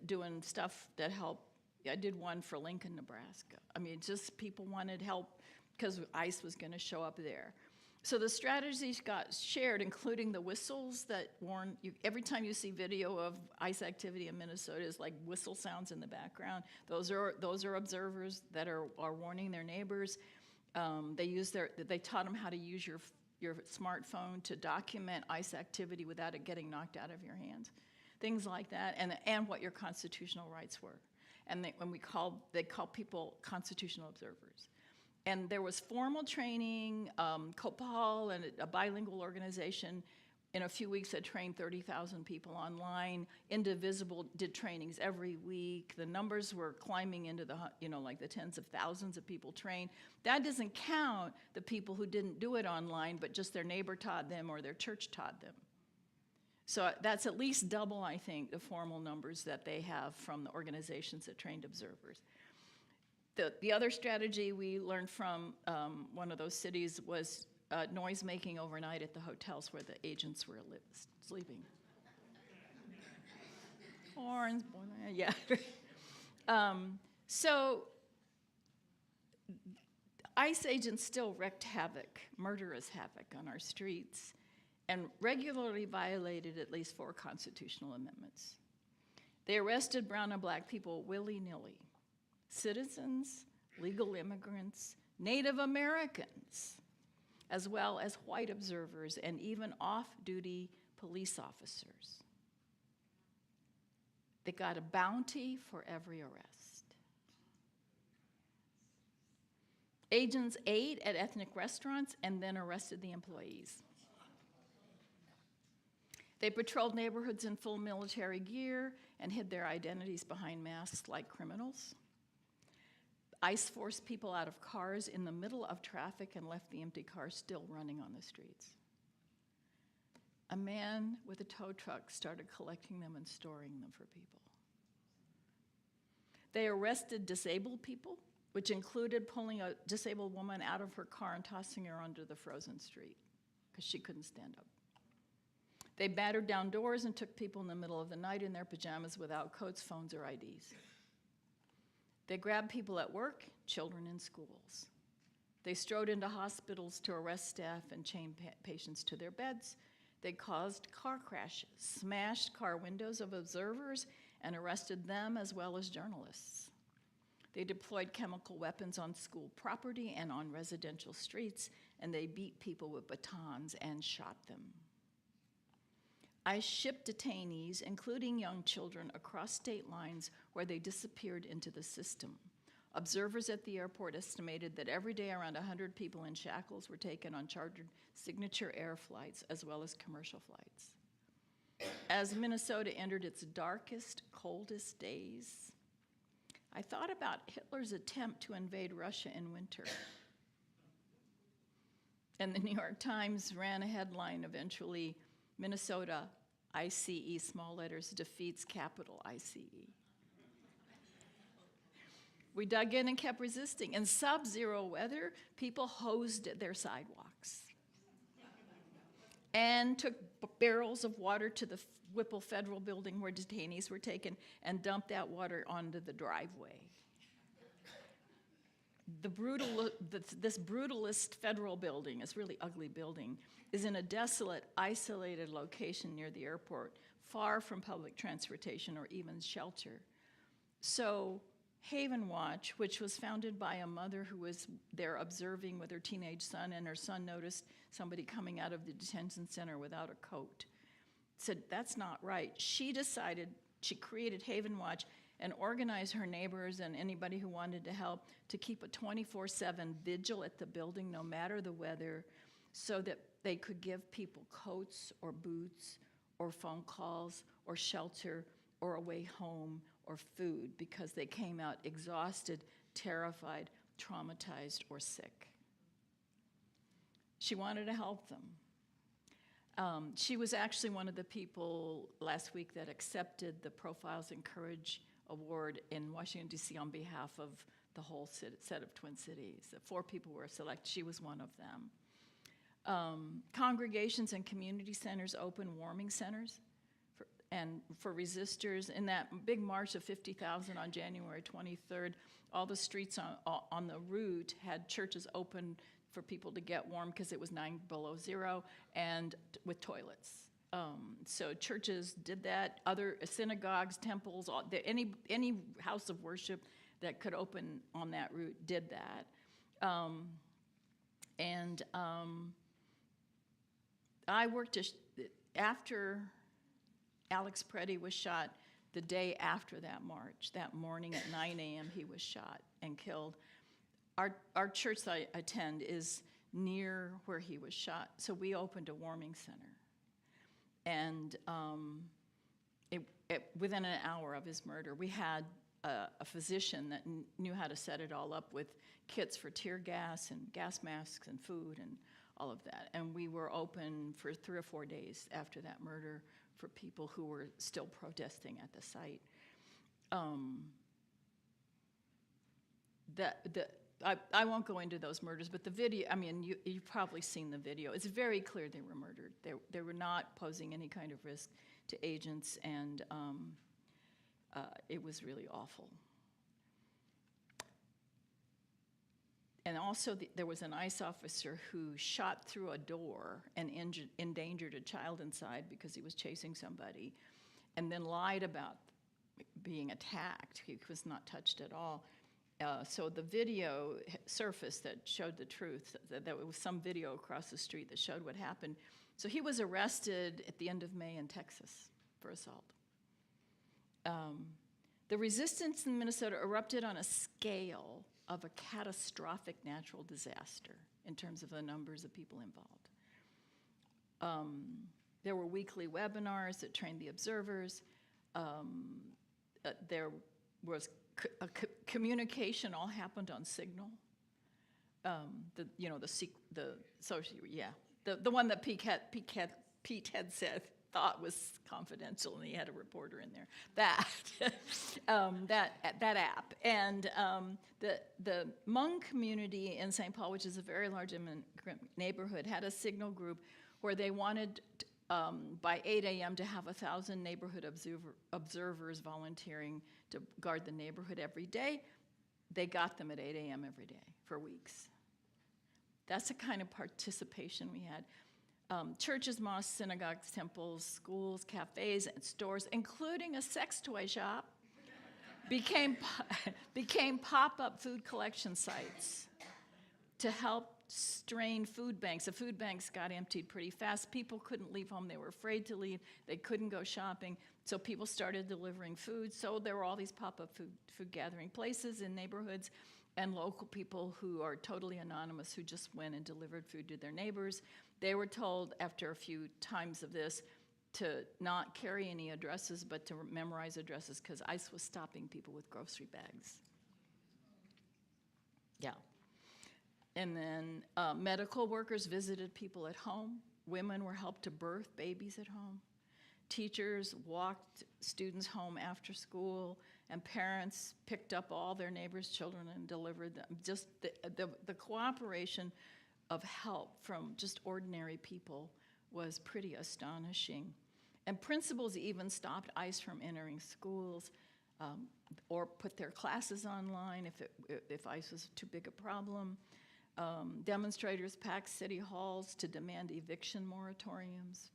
[SPEAKER 3] doing stuff that helped. I did one for Lincoln, Nebraska. I mean, just people wanted help because ICE was going to show up there. So the strategies got shared, including the whistles that warn you. Every time you see video of ICE activity in Minnesota, is like whistle sounds in the background. Those are observers that are warning their neighbors. They taught them how to use your smartphone to document ICE activity without it getting knocked out of your hands, things like that, and what your constitutional rights were. And they called people constitutional observers. And there was formal training. Copal and a bilingual organization in a few weeks had trained 30,000 people online. Indivisible did trainings every week. The numbers were climbing into the, like the tens of thousands of people trained. That doesn't count the people who didn't do it online, but just their neighbor taught them or their church taught them. So that's at least double, I think, the formal numbers that they have from the organizations that trained observers. The other strategy we learned from one of those cities was noise making overnight at the hotels where the agents were sleeping. Horns, yeah. So ICE agents still wreaked havoc, murderous havoc on our streets, and regularly violated at least 4 constitutional amendments. They arrested brown and black people willy-nilly. Citizens, legal immigrants, Native Americans, as well as white observers and even off-duty police officers. They got a bounty for every arrest. Agents ate at ethnic restaurants and then arrested the employees. They patrolled neighborhoods in full military gear and hid their identities behind masks like criminals. ICE forced people out of cars in the middle of traffic and left the empty cars still running on the streets. A man with a tow truck started collecting them and storing them for people. They arrested disabled people, which included pulling a disabled woman out of her car and tossing her onto the frozen street because she couldn't stand up. They battered down doors and took people in the middle of the night in their pajamas without coats, phones, or IDs. They grabbed people at work, children in schools. They strode into hospitals to arrest staff and chain patients to their beds. They caused car crashes, smashed car windows of observers, and arrested them as well as journalists. They deployed chemical weapons on school property and on residential streets, and they beat people with batons and shot them. I shipped detainees, including young children, across state lines where they disappeared into the system. Observers at the airport estimated that every day around 100 people in shackles were taken on chartered signature air flights as well as commercial flights. As Minnesota entered its darkest, coldest days, I thought about Hitler's attempt to invade Russia in winter. And the New York Times ran a headline eventually, Minnesota, ICE, small letters, defeats capital ICE. We dug in and kept resisting. In sub-zero weather, people hosed their sidewalks and took barrels of water to the Whipple Federal Building where detainees were taken and dumped that water onto the driveway. This brutalist federal building, this really ugly building, is in a desolate, isolated location near the airport, far from public transportation or even shelter. So Haven Watch, which was founded by a mother who was there observing with her teenage son, and her son noticed somebody coming out of the detention center without a coat, said, that's not right. She decided, she created Haven Watch and organized her neighbors and anybody who wanted to help to keep a 24/7 vigil at the building, no matter the weather, so that they could give people coats or boots or phone calls or shelter or a way home or food because they came out exhausted, terrified, traumatized, or sick. She wanted to help them. She was actually one of the people last week that accepted the Profiles in Courage Award in Washington, D.C. on behalf of the whole set of Twin Cities. 4 people were selected. She was one of them. Congregations and community centers open warming centers for resistors. In that big march of 50,000 on January 23rd, all the streets on the route had churches open for people to get warm because it was 9 below zero, and with toilets. So churches did that. Other synagogues, temples, any house of worship that could open on that route did that. I worked after Alex Preddy was shot. The day after that march, that morning at 9 a.m., he was shot and killed. Our church that I attend is near where he was shot, so we opened a warming center. And within an hour of his murder, we had a physician that knew how to set it all up with kits for tear gas and gas masks and food and all of that. And we were open for 3 or 4 days after that murder for people who were still protesting at the site. I won't go into those murders, but the video, I mean, you've probably seen the video. It's very clear they were murdered. They were not posing any kind of risk to agents, and it was really awful. And also, there was an ICE officer who shot through a door and endangered a child inside because he was chasing somebody, and then lied about being attacked. He was not touched at all. So the video surfaced that showed the truth, that there was some video across the street that showed what happened. So he was arrested at the end of May in Texas for assault. The resistance in Minnesota erupted on a scale of a catastrophic natural disaster in terms of the numbers of people involved. There were weekly webinars that trained the observers. There was communication all happened on Signal. The one that Pete had said thought was confidential, and he had a reporter in there. That app, and the Hmong community in St. Paul, which is a very large immigrant neighborhood, had a Signal group where they wanted by 8 a.m. to have 1,000 neighborhood observers volunteering to guard the neighborhood every day. They got them at 8 a.m. every day for weeks. That's the kind of participation we had. Churches, mosques, synagogues, temples, schools, cafes, and stores, including a sex toy shop, became pop-up food collection sites to help strained food banks. The food banks got emptied pretty fast. People couldn't leave home. They were afraid to leave. They couldn't go shopping. So people started delivering food. So there were all these pop-up food gathering places in neighborhoods, and local people who are totally anonymous who just went and delivered food to their neighbors. They were told after a few times of this to not carry any addresses, but to memorize addresses, because ICE was stopping people with grocery bags. Yeah. And then medical workers visited people at home. Women were helped to birth babies at home. Teachers walked students home after school, and parents picked up all their neighbors' children and delivered them. Just the cooperation of help from just ordinary people was pretty astonishing. And principals even stopped ICE from entering schools, or put their classes online if ICE was too big a problem. Demonstrators packed city halls to demand eviction moratoriums.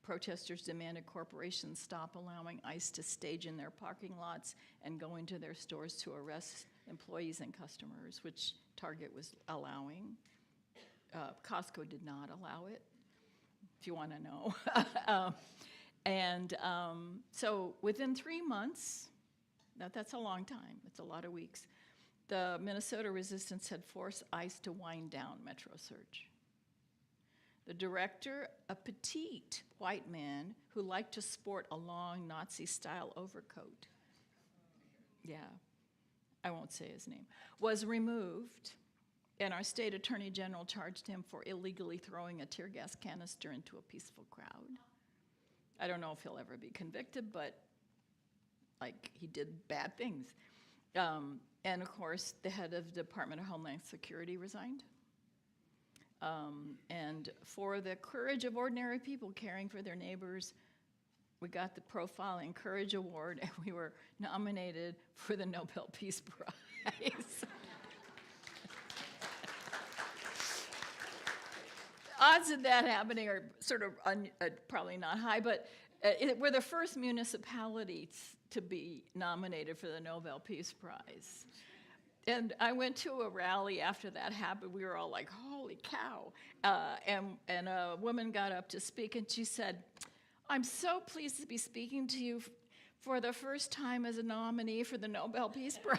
[SPEAKER 3] Protesters demanded corporations stop allowing ICE to stage in their parking lots and go into their stores to arrest employees and customers, which Target was allowing. Costco did not allow it, if you want to know. So within 3 months, that's a long time, it's a lot of weeks, the Minnesota resistance had forced ICE to wind down Metro Search. The director, a petite white man who liked to sport a long Nazi-style overcoat, yeah, I won't say his name, was removed, and our state attorney general charged him for illegally throwing a tear gas canister into a peaceful crowd. I don't know if he'll ever be convicted, but like, he did bad things. And of course, the head of the Department of Homeland Security resigned. And for the courage of ordinary people caring for their neighbors, we got the Profile and Courage Award, and we were nominated for the Nobel Peace Prize. Odds of that happening are sort of probably not high, but we're the first municipality to be nominated for the Nobel Peace Prize. And I went to a rally after that happened. We were all like, holy cow. And a woman got up to speak, and she said, I'm so pleased to be speaking to you for the first time as a nominee for the Nobel Peace Prize.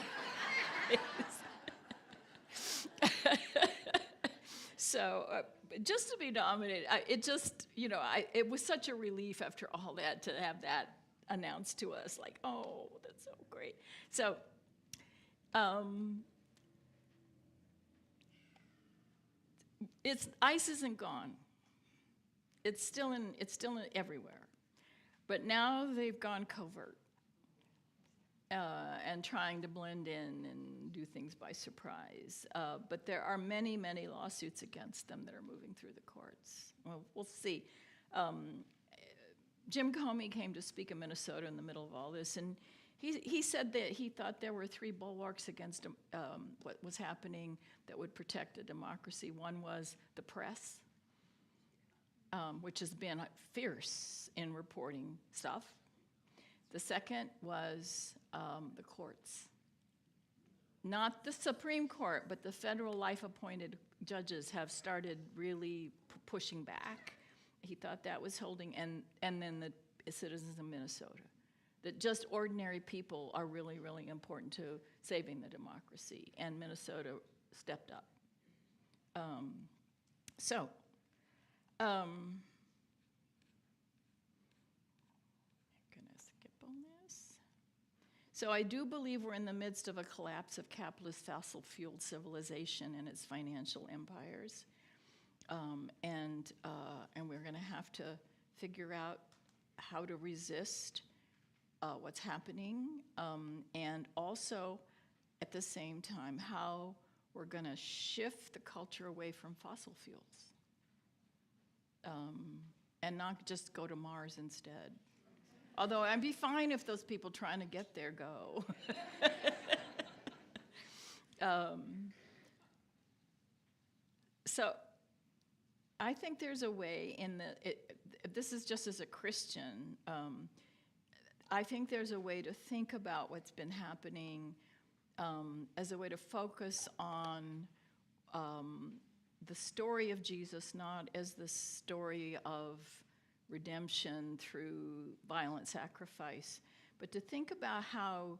[SPEAKER 3] So just to be nominated, it was such a relief after all that to have that announced to us, like, oh, that's so great. So, ICE isn't gone. It's still everywhere, but now they've gone covert and trying to blend in and do things by surprise. But there are many, many lawsuits against them that are moving through the courts. Well, we'll see. Jim Comey came to speak in Minnesota in the middle of all this, and he said that he thought there were 3 bulwarks against what was happening that would protect a democracy. One was the press, which has been fierce in reporting stuff. The second was the courts. Not the Supreme Court, but the federal life-appointed judges have started really pushing back. He thought that was holding, and then the citizens of Minnesota. That just ordinary people are really, really important to saving the democracy, and Minnesota stepped up. I'm gonna skip on this. So I do believe we're in the midst of a collapse of capitalist fossil-fueled civilization and its financial empires. And we're gonna have to figure out how to resist what's happening, and also at the same time how we're going to shift the culture away from fossil fuels, and not just go to Mars instead. Although I'd be fine if those people trying to get there go. So I think there's a way this is just as a Christian, I think there's a way to think about what's been happening as a way to focus on the story of Jesus, not as the story of redemption through violent sacrifice, but to think about how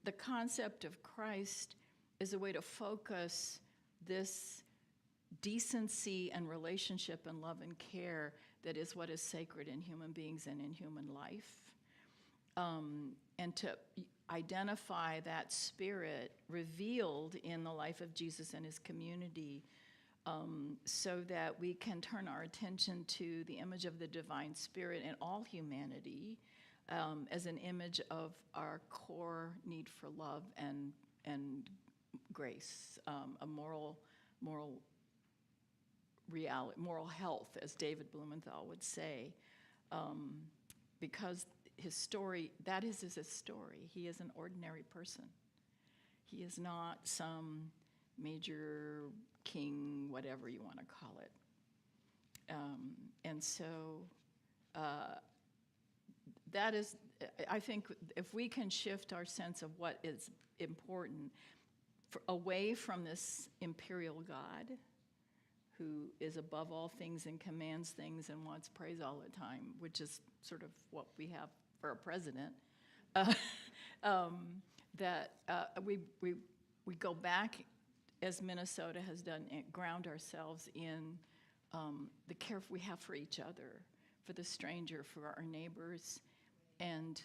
[SPEAKER 3] the concept of Christ is a way to focus this decency and relationship and love and care that is what is sacred in human beings and in human life. And to identify that spirit revealed in the life of Jesus and his community, so that we can turn our attention to the image of the divine spirit in all humanity, as an image of our core need for love and grace, a moral reality, moral health, as David Blumenthal would say, because his story, that is his story. He is an ordinary person. He is not some major king, whatever you want to call it. And so that is, I think if we can shift our sense of what is important away from this imperial God who is above all things and commands things and wants praise all the time, which is sort of what we have for a president, that we go back, as Minnesota has done, and ground ourselves in the care we have for each other, for the stranger, for our neighbors, and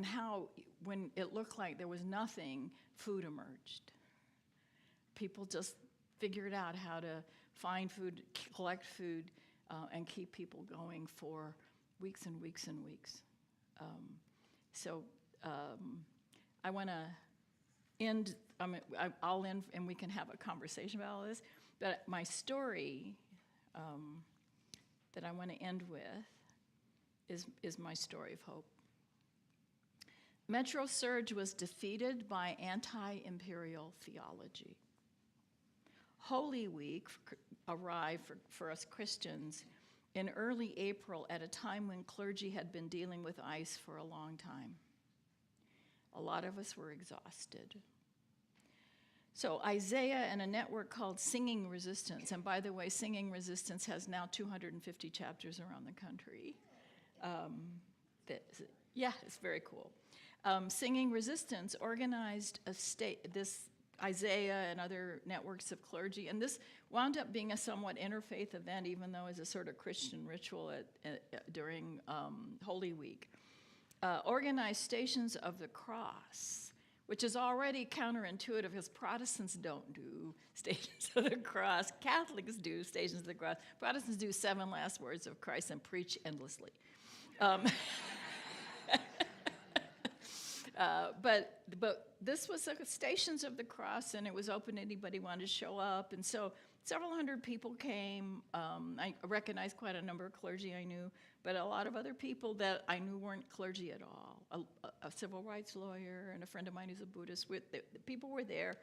[SPEAKER 3] how when it looked like there was nothing, food emerged. People just figured out how to find food, collect food, and keep people going for weeks and weeks and weeks. I want to end, I'll end and we can have a conversation about all this, but my story that I want to end with is my story of hope. Metro Surge was defeated by anti-imperial theology. Holy Week arrived for us Christians in early April at a time when clergy had been dealing with ICE for a long time. A lot of us were exhausted. So Isaiah and a network called Singing Resistance, and by the way, Singing Resistance has now 250 chapters around the country. It's very cool. Singing Resistance organized this Isaiah and other networks of clergy, and this wound up being a somewhat interfaith event, even though it's a sort of Christian ritual during Holy Week. Organized Stations of the Cross, which is already counterintuitive because Protestants don't do Stations of the Cross. Catholics do Stations of the Cross. Protestants do 7 last words of Christ and preach endlessly. But this was Stations of the Cross, and it was open to anybody who wanted to show up. And so several hundred people came. I recognized quite a number of clergy I knew, but a lot of other people that I knew weren't clergy at all. A civil rights lawyer and a friend of mine who's a Buddhist. The people were there.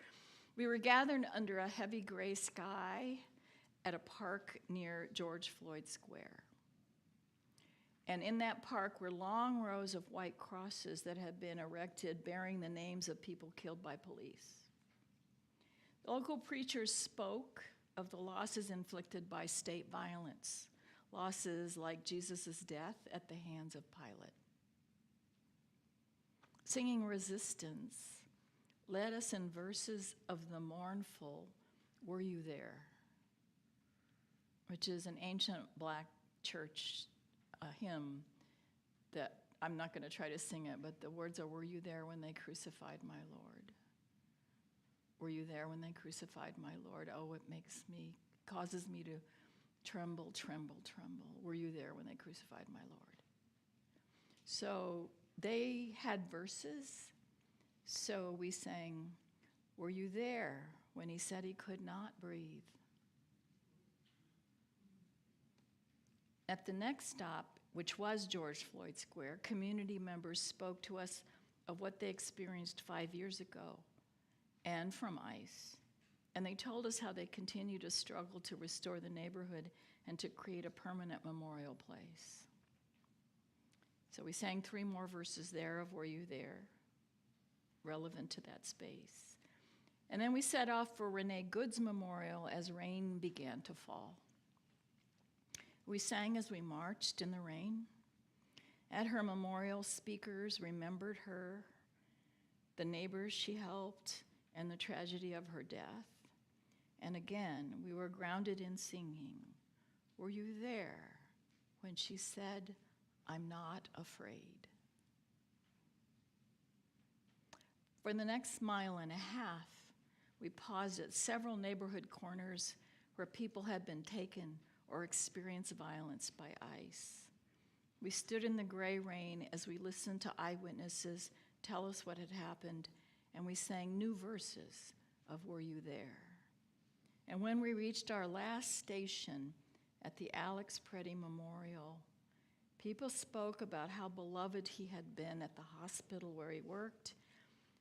[SPEAKER 3] We were gathered under a heavy gray sky at a park near George Floyd Square. And in that park were long rows of white crosses that had been erected bearing the names of people killed by police. The local preachers spoke of the losses inflicted by state violence, losses like Jesus' death at the hands of Pilate. Singing Resistance led us in verses of the mournful, "Were You There?" which is an ancient black church hymn that I'm not going to try to sing it, but the words are, "Were you there when they crucified my Lord? Were you there when they crucified my Lord? Oh, it causes me to tremble, tremble, tremble. Were you there when they crucified my Lord?" So they had verses, so we sang, "Were you there when he said he could not breathe?" At the next stop, which was George Floyd Square, community members spoke to us of what they experienced 5 years ago and from ICE. And they told us how they continue to struggle to restore the neighborhood and to create a permanent memorial place. So we sang 3 more verses there of "Were You There?" relevant to that space. And then we set off for Renee Good's memorial as rain began to fall. We sang as we marched in the rain. At her memorial, speakers remembered her, the neighbors she helped, and the tragedy of her death. And again, we were grounded in singing. Were you there when she said, "I'm not afraid"? For the next mile and a half, we paused at several neighborhood corners where people had been taken or experienced violence by ICE. We stood in the gray rain as we listened to eyewitnesses tell us what had happened, and we sang new verses of Were You There? And when we reached our last station at the Alex Preddy Memorial, people spoke about how beloved he had been at the hospital where he worked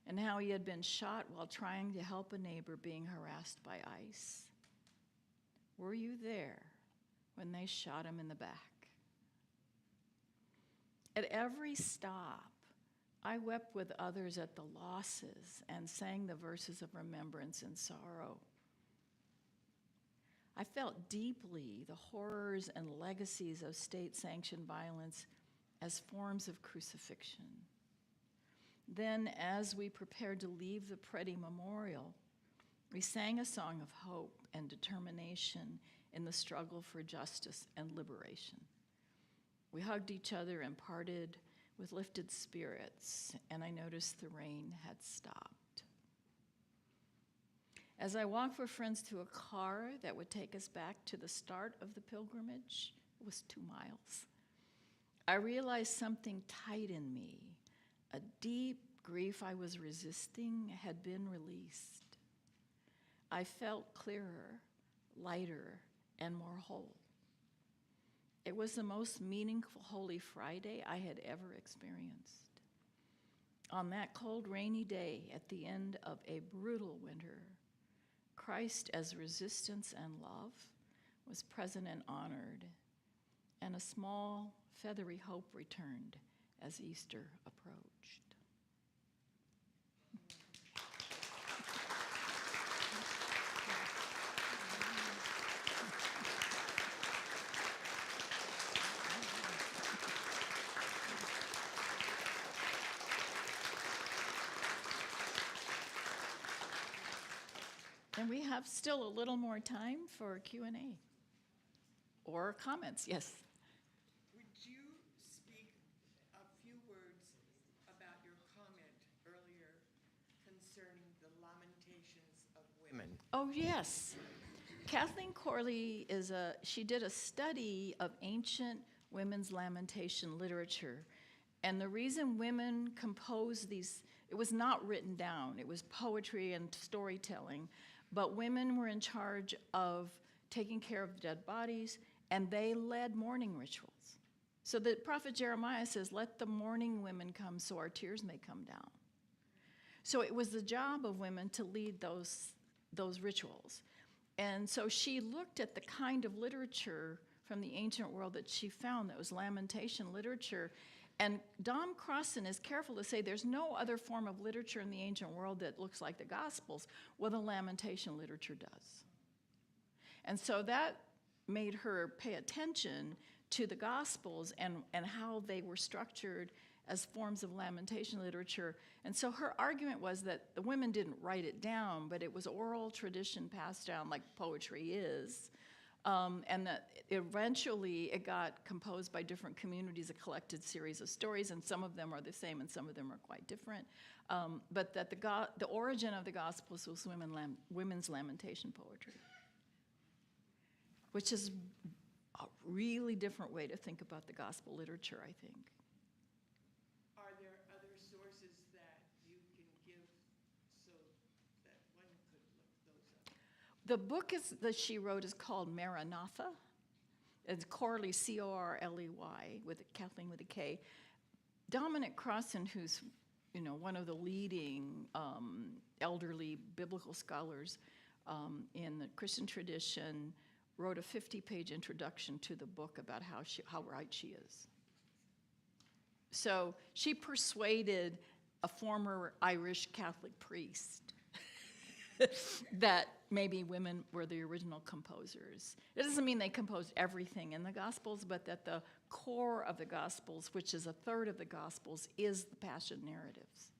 [SPEAKER 3] and how he had been shot while trying to help a neighbor being harassed by ICE. Were you there when they shot him in the back? At every stop, I wept with others at the losses and sang the verses of remembrance and sorrow. I felt deeply the horrors and legacies of state-sanctioned violence as forms of crucifixion. Then, as we prepared to leave the Preddy Memorial, we sang a song of hope and determination in the struggle for justice and liberation. We hugged each other and parted with lifted spirits, and I noticed the rain had stopped. As I walked with friends to a car that would take us back to the start of the pilgrimage, it was 2 miles, I realized something tight in me, a deep grief I was resisting, had been released. I felt clearer, lighter, and more whole. It was the most meaningful Holy Friday I had ever experienced. On that cold, rainy day at the end of a brutal winter, Christ as resistance and love was present and honored, and a small, feathery hope returned as Easter approached. And we have still a little more time for Q&A or comments. Yes.
[SPEAKER 7] Would you speak a few words about your comment earlier concerning the lamentations of women?
[SPEAKER 3] Oh, yes. Kathleen Corley she did a study of ancient women's lamentation literature. And the reason women composed these, it was not written down, it was poetry and storytelling, but women were in charge of taking care of dead bodies, and they led mourning rituals. So the prophet Jeremiah says, "Let the mourning women come so our tears may come down." So it was the job of women to lead those rituals. And so she looked at the kind of literature from the ancient world that she found that was lamentation literature. And Dom Crossan is careful to say there's no other form of literature in the ancient world that looks like the Gospels. Well, the lamentation literature does. And so that made her pay attention to the Gospels and how they were structured as forms of lamentation literature. And so her argument was that the women didn't write it down, but it was oral tradition passed down like poetry is. And that eventually it got composed by different communities, a collected series of stories, and some of them are the same and some of them are quite different. But that the origin of the Gospels was women's lamentation poetry, which is a really different way to think about the gospel literature, I think.
[SPEAKER 7] Are there other sources that you can give so that one could look those up?
[SPEAKER 3] The book that she wrote is called Maranatha. It's Corley, C-O-R-L-E-Y, with Kathleen with a K. Dominic Crossan, who's one of the leading elderly biblical scholars in the Christian tradition, wrote a 50-page introduction to the book about how right she is. So she persuaded a former Irish Catholic priest that maybe women were the original composers. It doesn't mean they composed everything in the Gospels, but that the core of the Gospels, which is a third of the Gospels, is the Passion narratives.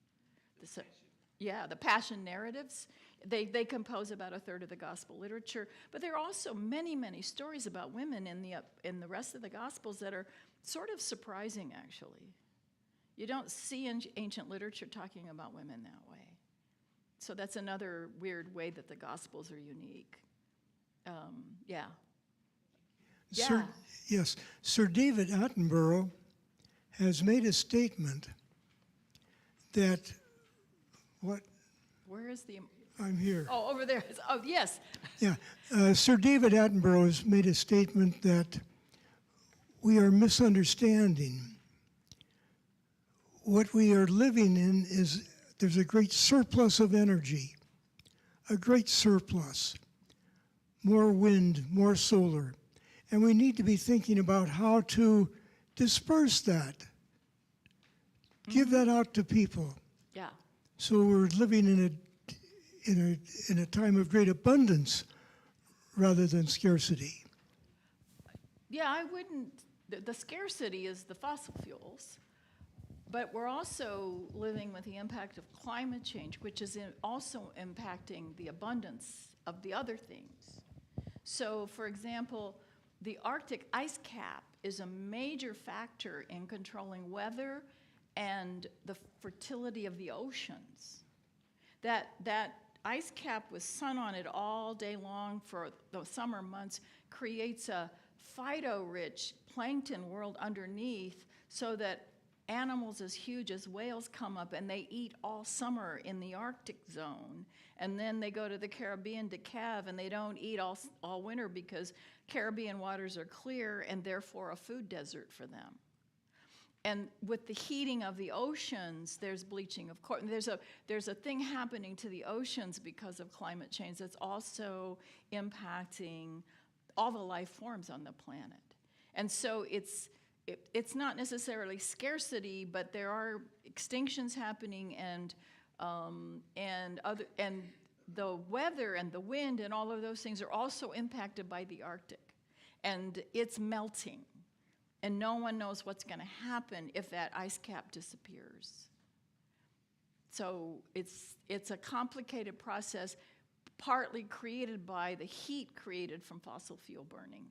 [SPEAKER 3] The Passion narratives. They compose about a third of the Gospel literature, but there are also many, many stories about women in the rest of the Gospels that are sort of surprising, actually. You don't see in ancient literature talking about women that way. So that's another weird way that the Gospels are unique. Yeah.
[SPEAKER 8] Yes. Sir David Attenborough has made a statement that
[SPEAKER 3] Where is the...
[SPEAKER 8] I'm here.
[SPEAKER 3] Oh, over there. Oh, yes.
[SPEAKER 8] Yeah. Sir David Attenborough has made a statement that we are misunderstanding. What we are living in is there's a great surplus of energy, a great surplus, more wind, more solar. And we need to be thinking about how to disperse that, give that out to people.
[SPEAKER 3] Yeah.
[SPEAKER 8] So we're living in a time of great abundance rather than scarcity.
[SPEAKER 3] Yeah, I wouldn't... The scarcity is the fossil fuels. But we're also living with the impact of climate change, which is also impacting the abundance of the other things. So, for example, the Arctic ice cap is a major factor in controlling weather and the fertility of the oceans. That ice cap with sun on it all day long for the summer months creates a phyto-rich plankton world underneath so that animals as huge as whales come up and they eat all summer in the Arctic zone. And then they go to the Caribbean to calve and they don't eat all winter because Caribbean waters are clear and therefore a food desert for them. And with the heating of the oceans, there's bleaching of coral. There's a thing happening to the oceans because of climate change that's also impacting all the life forms on the planet. And so it's not necessarily scarcity, but there are extinctions happening, and the weather and the wind and all of those things are also impacted by the Arctic, and it's melting, and no one knows what's going to happen if that ice cap disappears. So it's a complicated process, partly created by the heat created from fossil fuel burning.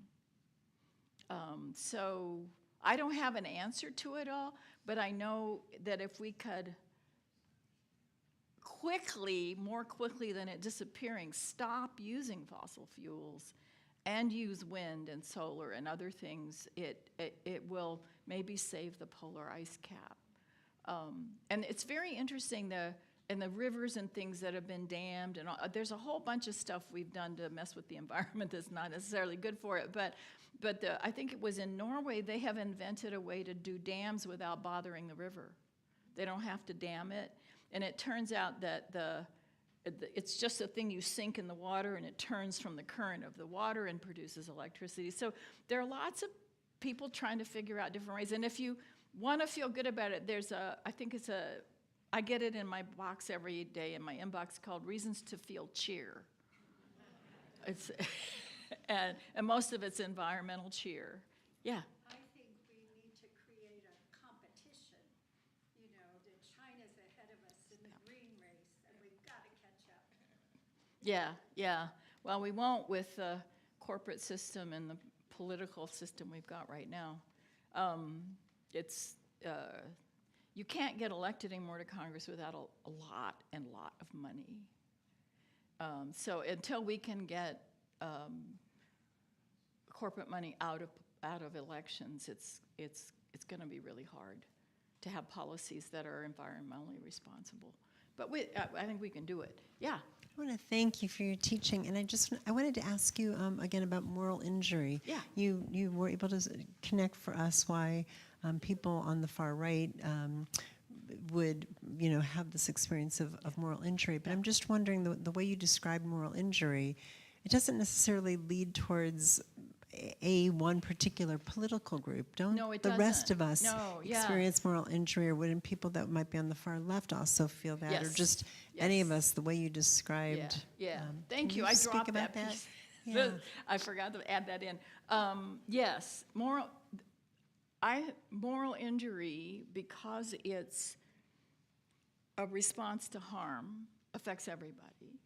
[SPEAKER 3] So I don't have an answer to it all, but I know that if we could more quickly than it disappearing, stop using fossil fuels and use wind and solar and other things, it will maybe save the polar ice cap. And it's very interesting, the rivers and things that have been dammed, and there's a whole bunch of stuff we've done to mess with the environment that's not necessarily good for it, but I think it was in Norway, they have invented a way to do dams without bothering the river. They don't have to dam it, and it turns out that it's just a thing you sink in the water, and it turns from the current of the water and produces electricity. So there are lots of people trying to figure out different ways, and if you want to feel good about it, I get it in my box every day in my inbox called Reasons to Feel Cheer. It's and most of it's environmental cheer. Yeah.
[SPEAKER 4] I think we need to create a competition. You know, that China's ahead of us in the green race, and we've got to catch up.
[SPEAKER 3] Yeah. Well, we won't with the corporate system and the political system we've got right now. You can't get elected anymore to Congress without a lot of money. So until we can get corporate money out of elections, it's going to be really hard to have policies that are environmentally responsible. But I think we can do it. Yeah.
[SPEAKER 9] I want to thank you for your teaching, and I wanted to ask you again about moral injury.
[SPEAKER 3] Yeah.
[SPEAKER 9] You were able to connect for us why people on the far right would have this experience of moral injury. But I'm just wondering, the way you describe moral injury, it doesn't necessarily lead towards one particular political group. Don't
[SPEAKER 3] No, it
[SPEAKER 9] the rest
[SPEAKER 3] doesn't.
[SPEAKER 9] of us
[SPEAKER 3] No, yeah.
[SPEAKER 9] experience moral injury, or wouldn't people that might be on the far left also feel that? Or
[SPEAKER 3] Yes.
[SPEAKER 9] just any of
[SPEAKER 3] Yes.
[SPEAKER 9] us, the way you described.
[SPEAKER 3] Yeah. Thank
[SPEAKER 9] can
[SPEAKER 3] you. I
[SPEAKER 9] speak
[SPEAKER 3] dropped
[SPEAKER 9] about
[SPEAKER 3] that piece.
[SPEAKER 9] Yeah.
[SPEAKER 3] I forgot to add that in. Yes, moral injury, because it's a response to harm, affects everybody.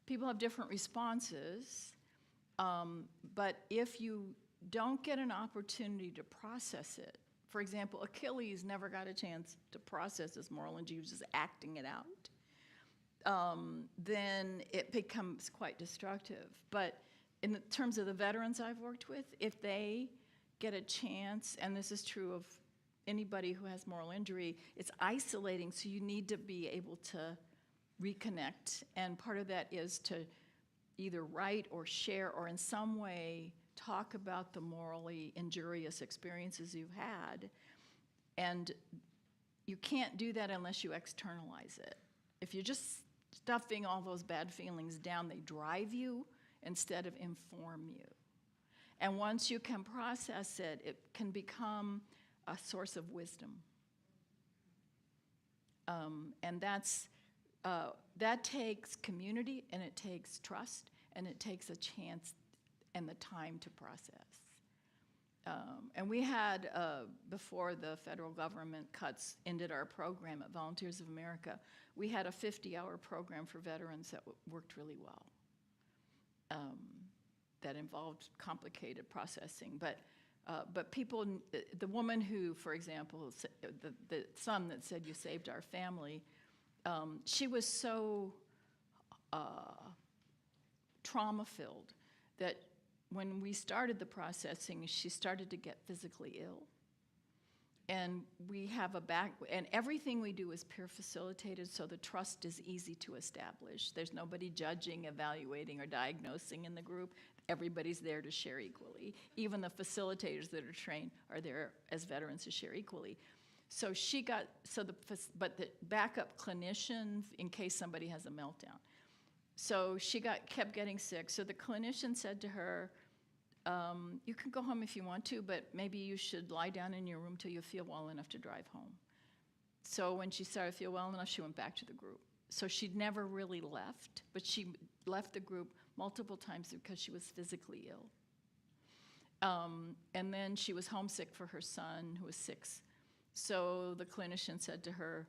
[SPEAKER 3] People have different responses, but if you don't get an opportunity to process it, for example, Achilles never got a chance to process his moral injury, he was just acting it out, then it becomes quite destructive. But in the terms of the veterans I've worked with, if they get a chance, and this is true of anybody who has moral injury, it's isolating, so you need to be able to reconnect. And part of that is to either write or share or in some way talk about the morally injurious experiences you've had. And you can't do that unless you externalize it. If you're just stuffing all those bad feelings down, they drive you instead of inform you. And once you can process it, it can become a source of wisdom. And that takes community, and it takes trust, and it takes a chance and the time to process. And we had, before the federal government cuts ended our program at Volunteers of America, we had a 50-hour program for veterans that worked really well. That involved complicated processing, but people, the woman who, for example, the son that said, "You saved our family," she was so trauma-filled that when we started the processing, she started to get physically ill. And we have and everything we do is peer facilitated, so the trust is easy to establish. There's nobody judging, evaluating, or diagnosing in the group. Everybody's there to share equally. Even the facilitators that are trained are there as veterans to share equally. So but the backup clinician, in case somebody has a meltdown. So she kept getting sick. So the clinician said to her, "You can go home if you want to, but maybe you should lie down in your room till you feel well enough to drive home." So when she started to feel well enough, she went back to the group. So she'd never really left, but she left the group multiple times because she was physically ill. And then she was homesick for her son, who was 6. So the clinician said to her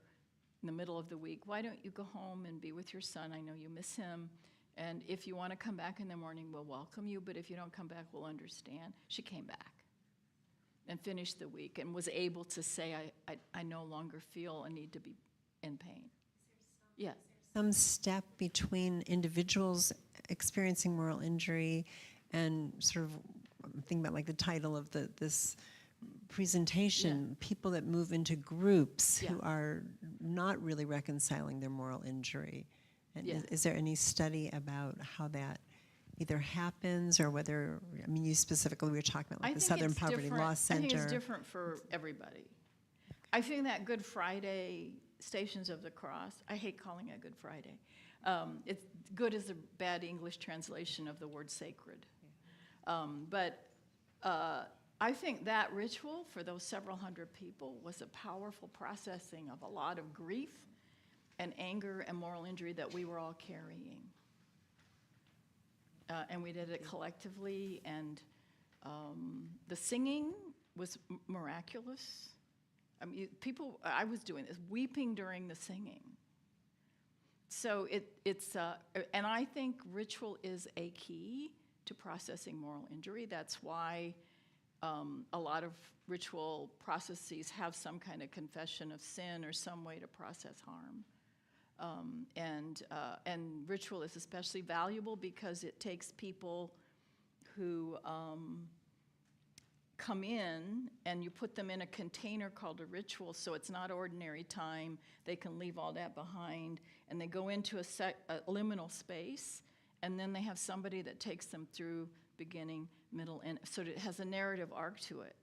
[SPEAKER 3] in the middle of the week, "Why don't you go home and be with your son? I know you miss him. And if you want to come back in the morning, we'll welcome you. But if you don't come back, we'll understand." She came back and finished the week and was able to say, I no longer feel a need to be in pain. Yeah.
[SPEAKER 9] Some step between individuals experiencing moral injury and sort of, I'm thinking about like the title of this presentation, people that move into groups who are not really reconciling their moral injury. And is there any study about how that either happens or whether, I mean, you specifically, we were talking about like the Southern Poverty Law Center.
[SPEAKER 3] I think it's different for everybody. I think that Good Friday, Stations of the Cross, I hate calling it Good Friday. It's good is a bad English translation of the word sacred. But I think that ritual for those several hundred people was a powerful processing of a lot of grief and anger and moral injury that we were all carrying. And we did it collectively, and the singing was miraculous. I mean, I was doing this, weeping during the singing. So and I think ritual is a key to processing moral injury. That's why a lot of ritual processes have some kind of confession of sin or some way to process harm. And ritual is especially valuable because it takes people who come in and you put them in a container called a ritual, so it's not ordinary time. They can leave all that behind, and they go into a liminal space, and then they have somebody that takes them through beginning, middle, end. So it has a narrative arc to it.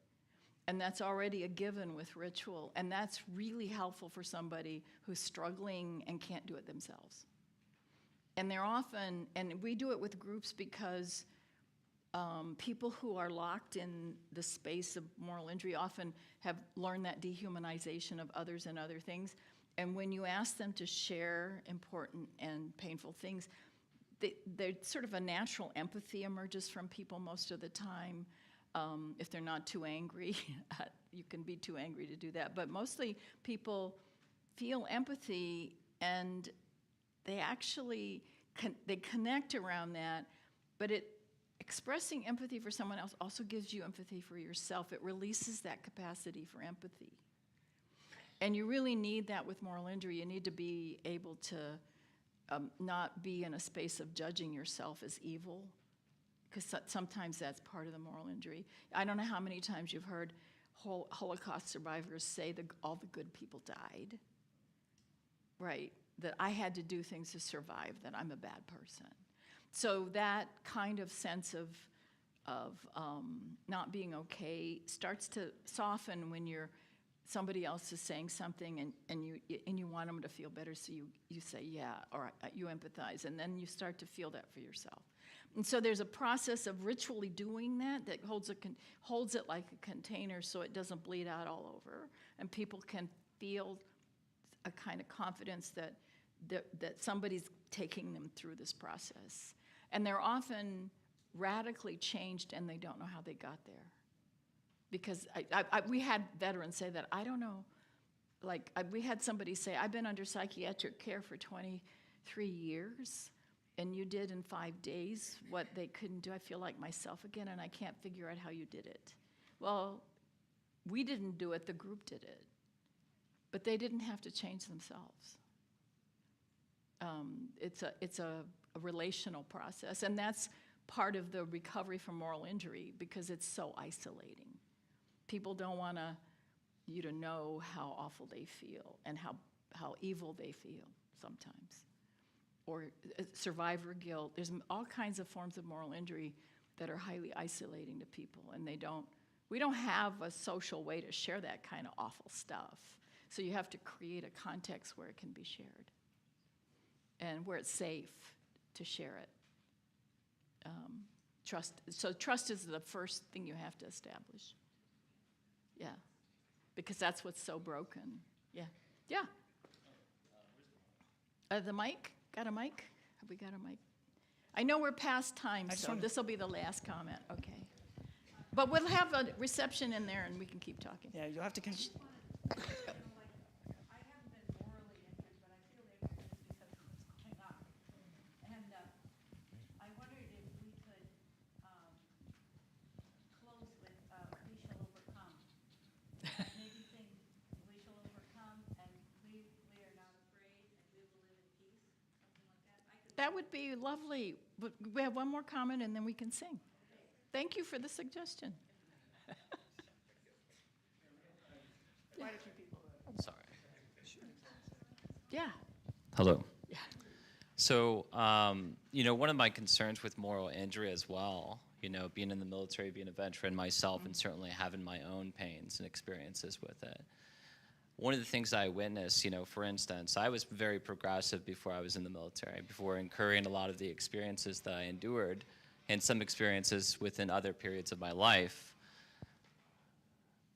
[SPEAKER 3] And that's already a given with ritual. And that's really helpful for somebody who's struggling and can't do it themselves. And they're often, and we do it with groups because people who are locked in the space of moral injury often have learned that dehumanization of others and other things. And when you ask them to share important and painful things, they're sort of a natural empathy emerges from people most of the time. If they're not too angry, you can be too angry to do that. But mostly people feel empathy, and they actually they connect around that. But expressing empathy for someone else also gives you empathy for yourself. It releases that capacity for empathy. And you really need that with moral injury. You need to be able to not be in a space of judging yourself as evil, because sometimes that's part of the moral injury. I don't know how many times you've heard Holocaust survivors say all the good people died, right? That I had to do things to survive, that I'm a bad person. So that kind of sense of not being okay starts to soften when somebody else is saying something and you want them to feel better, so you say yeah, or you empathize, and then you start to feel that for yourself. And so there's a process of ritually doing that holds it like a container so it doesn't bleed out all over, and people can feel a kind of confidence that somebody's taking them through this process. And they're often radically changed, and they don't know how they got there. Because we had veterans say that, I don't know, we had somebody say, I've been under psychiatric care for 23 years, and you did in 5 days what they couldn't do. I feel like myself again, and I can't figure out how you did it. Well, we didn't do it, the group did it. But they didn't have to change themselves. It's a relational process, and that's part of the recovery from moral injury, because it's so isolating. People don't want you to know how awful they feel and how evil they feel sometimes. Or survivor guilt. There's all kinds of forms of moral injury that are highly isolating to people, and we don't have a social way to share that kind of awful stuff. So you have to create a context where it can be shared and where it's safe to share it. Trust is the first thing you have to establish. Yeah, because that's what's so broken. Yeah, yeah. The mic? Got a mic? Have we got a mic? I know we're past time, so this will be the last comment. Okay. But we'll have a reception in there, and we can keep talking.
[SPEAKER 1] Yeah, you'll have to.
[SPEAKER 3] That would be lovely. But we have one more comment, and then we can sing. Thank you for the suggestion.
[SPEAKER 1] Quite a few people.
[SPEAKER 6] Sorry.
[SPEAKER 3] Yeah.
[SPEAKER 6] Hello.
[SPEAKER 3] Yeah.
[SPEAKER 6] So, one of my concerns with moral injury as well, being in the military, being a veteran myself, and certainly having my own pains and experiences with it. One of the things I witnessed, for instance, I was very progressive before I was in the military, before incurring a lot of the experiences that I endured, and some experiences within other periods of my life.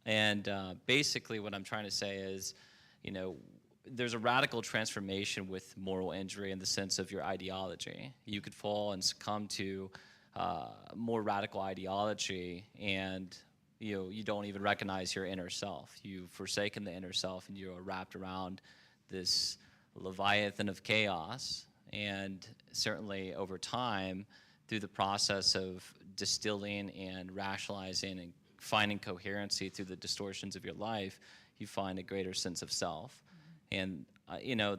[SPEAKER 6] And basically what I'm trying to say is, there's a radical transformation with moral injury in the sense of your ideology. You could fall and succumb to more radical ideology, and you don't even recognize your inner self. You've forsaken the inner self, and you're wrapped around this leviathan of chaos. And certainly over time, through the process of distilling and rationalizing and finding coherency through the distortions of your life, you find a greater sense of self. And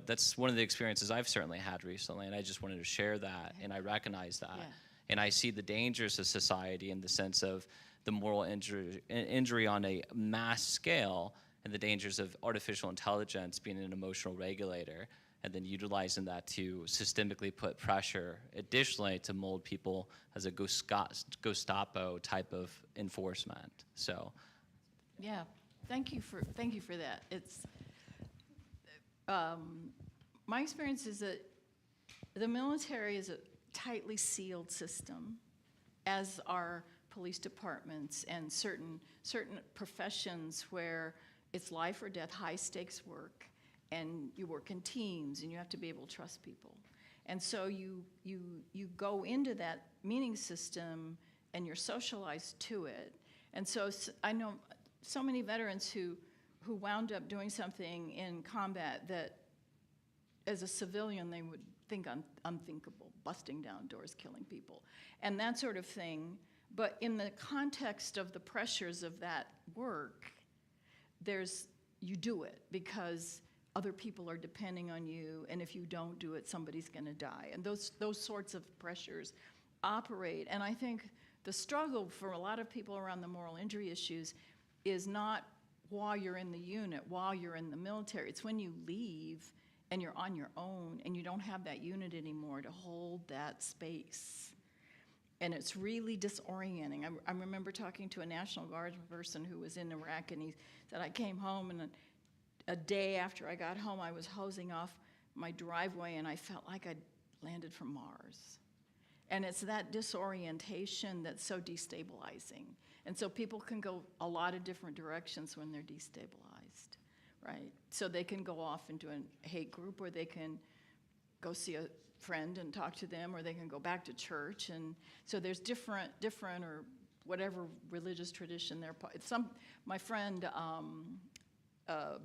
[SPEAKER 6] that's one of the experiences I've certainly had recently, and I just wanted to share that, and I recognize that.
[SPEAKER 3] Yeah.
[SPEAKER 6] And I see the dangers of society in the sense of the moral injury on a mass scale, and the dangers of artificial intelligence being an emotional regulator, and then utilizing that to systemically put pressure, additionally, to mold people as a Gestapo type of enforcement. So,
[SPEAKER 3] Yeah. Thank you for that. It's my experience is that the military is a tightly sealed system, as are police departments and certain professions where it's life or death, high stakes work, and you work in teams, and you have to be able to trust people. And so you go into that meaning system, and you're socialized to it. And so I know so many veterans who wound up doing something in combat that, as a civilian, they would think unthinkable, busting down doors, killing people, and that sort of thing. But in the context of the pressures of that work, you do it because other people are depending on you, and if you don't do it, somebody's going to die. And those sorts of pressures operate. And I think the struggle for a lot of people around the moral injury issues is not while you're in the unit, while you're in the military. It's when you leave and you're on your own and you don't have that unit anymore to hold that space. And it's really disorienting. I remember talking to a National Guard person who was in Iraq, and he said, I came home, and a day after I got home, I was hosing off my driveway, and I felt like I'd landed from Mars. And it's that disorientation that's so destabilizing. And so people can go a lot of different directions when they're destabilized, right? So they can go off into a hate group, or they can go see a friend and talk to them, or they can go back to church. And so there's different or whatever religious tradition they're part. My friend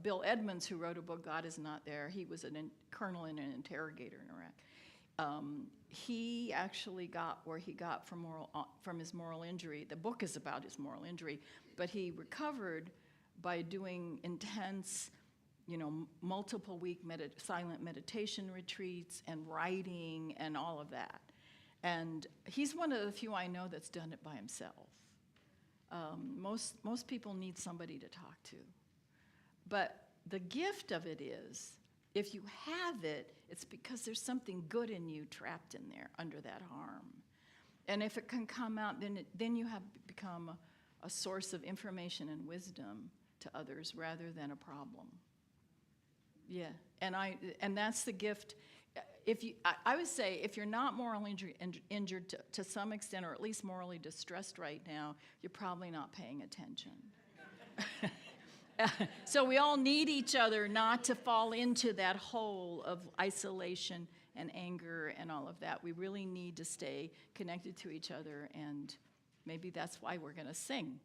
[SPEAKER 3] Bill Edmonds, who wrote a book, God Is Not There, he was a colonel and an interrogator in Iraq. He actually got where he got from his moral injury. The book is about his moral injury, but he recovered by doing intense, multiple week silent meditation retreats and writing and all of that. And he's one of the few I know that's done it by himself. Most people need somebody to talk to. But the gift of it is, if you have it, it's because there's something good in you trapped in there under that harm. And if it can come out, then you have become a source of information and wisdom to others rather than a problem. Yeah, and that's the gift. I would say, if you're not morally injured to some extent, or at least morally distressed right now, you're probably not paying attention. So we all need each other not to fall into that hole of isolation and anger and all of that. We really need to stay connected to each other, and maybe that's why we're going to sing.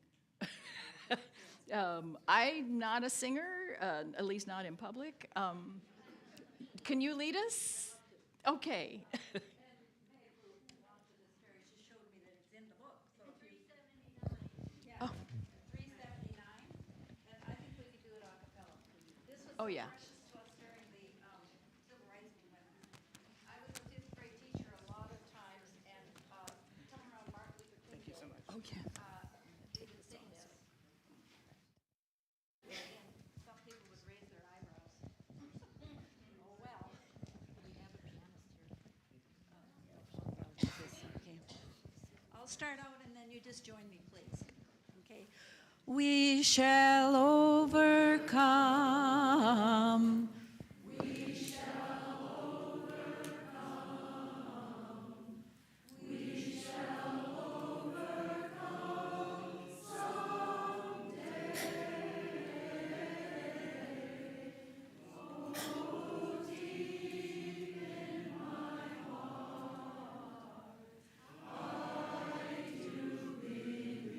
[SPEAKER 3] I'm not a singer, at least not in public. Can you lead us? Okay. Oh.
[SPEAKER 4] 379, and I think we could do it a cappella. This was
[SPEAKER 3] Oh, yeah.
[SPEAKER 4] precious to us during the civil rights movement. I was a fifth grade teacher a lot of times, and coming around Martin Luther King. Thank you so much.
[SPEAKER 3] Oh, yeah.
[SPEAKER 4] They would sing this. And some people would raise their eyebrows. Oh, well. We have a pianist here. Okay. I'll start out, and then you just join me, please. Okay. We shall overcome. We shall overcome. We shall overcome someday. Oh, deep in my heart, I do believe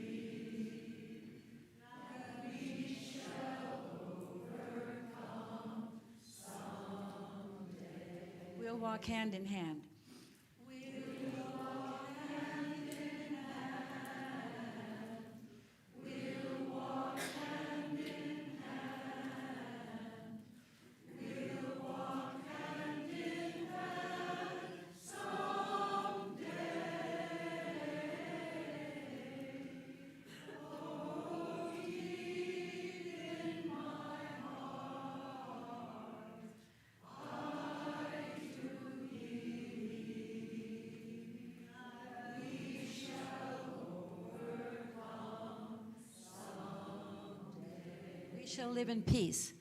[SPEAKER 4] that we shall overcome someday. We'll walk hand in hand. We'll walk hand in hand. We'll walk hand in hand. We'll walk hand in hand someday. Oh, deep in my heart, I do believe that we shall overcome someday. We shall live in peace.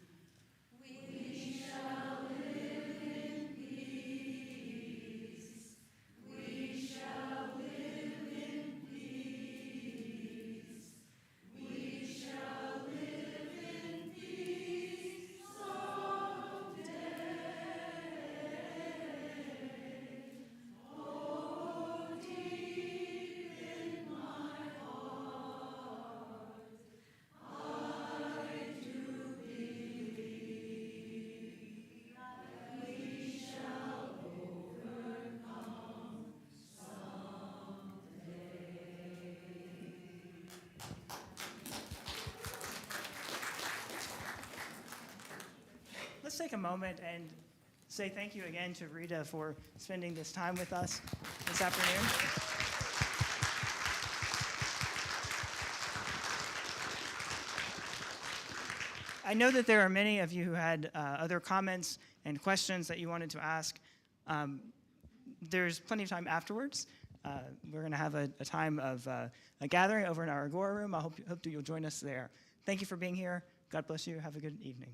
[SPEAKER 4] We shall live in peace. We shall live in
[SPEAKER 1] let's take a moment and say thank you again to Rita for spending this time with us this afternoon. I know that there are many of you who had other comments and questions that you wanted to ask. There's plenty of time afterwards. We're going to have a time of a gathering over in our Agora room. I hope that you'll join us there. Thank you for being here. God bless you. Have a good evening.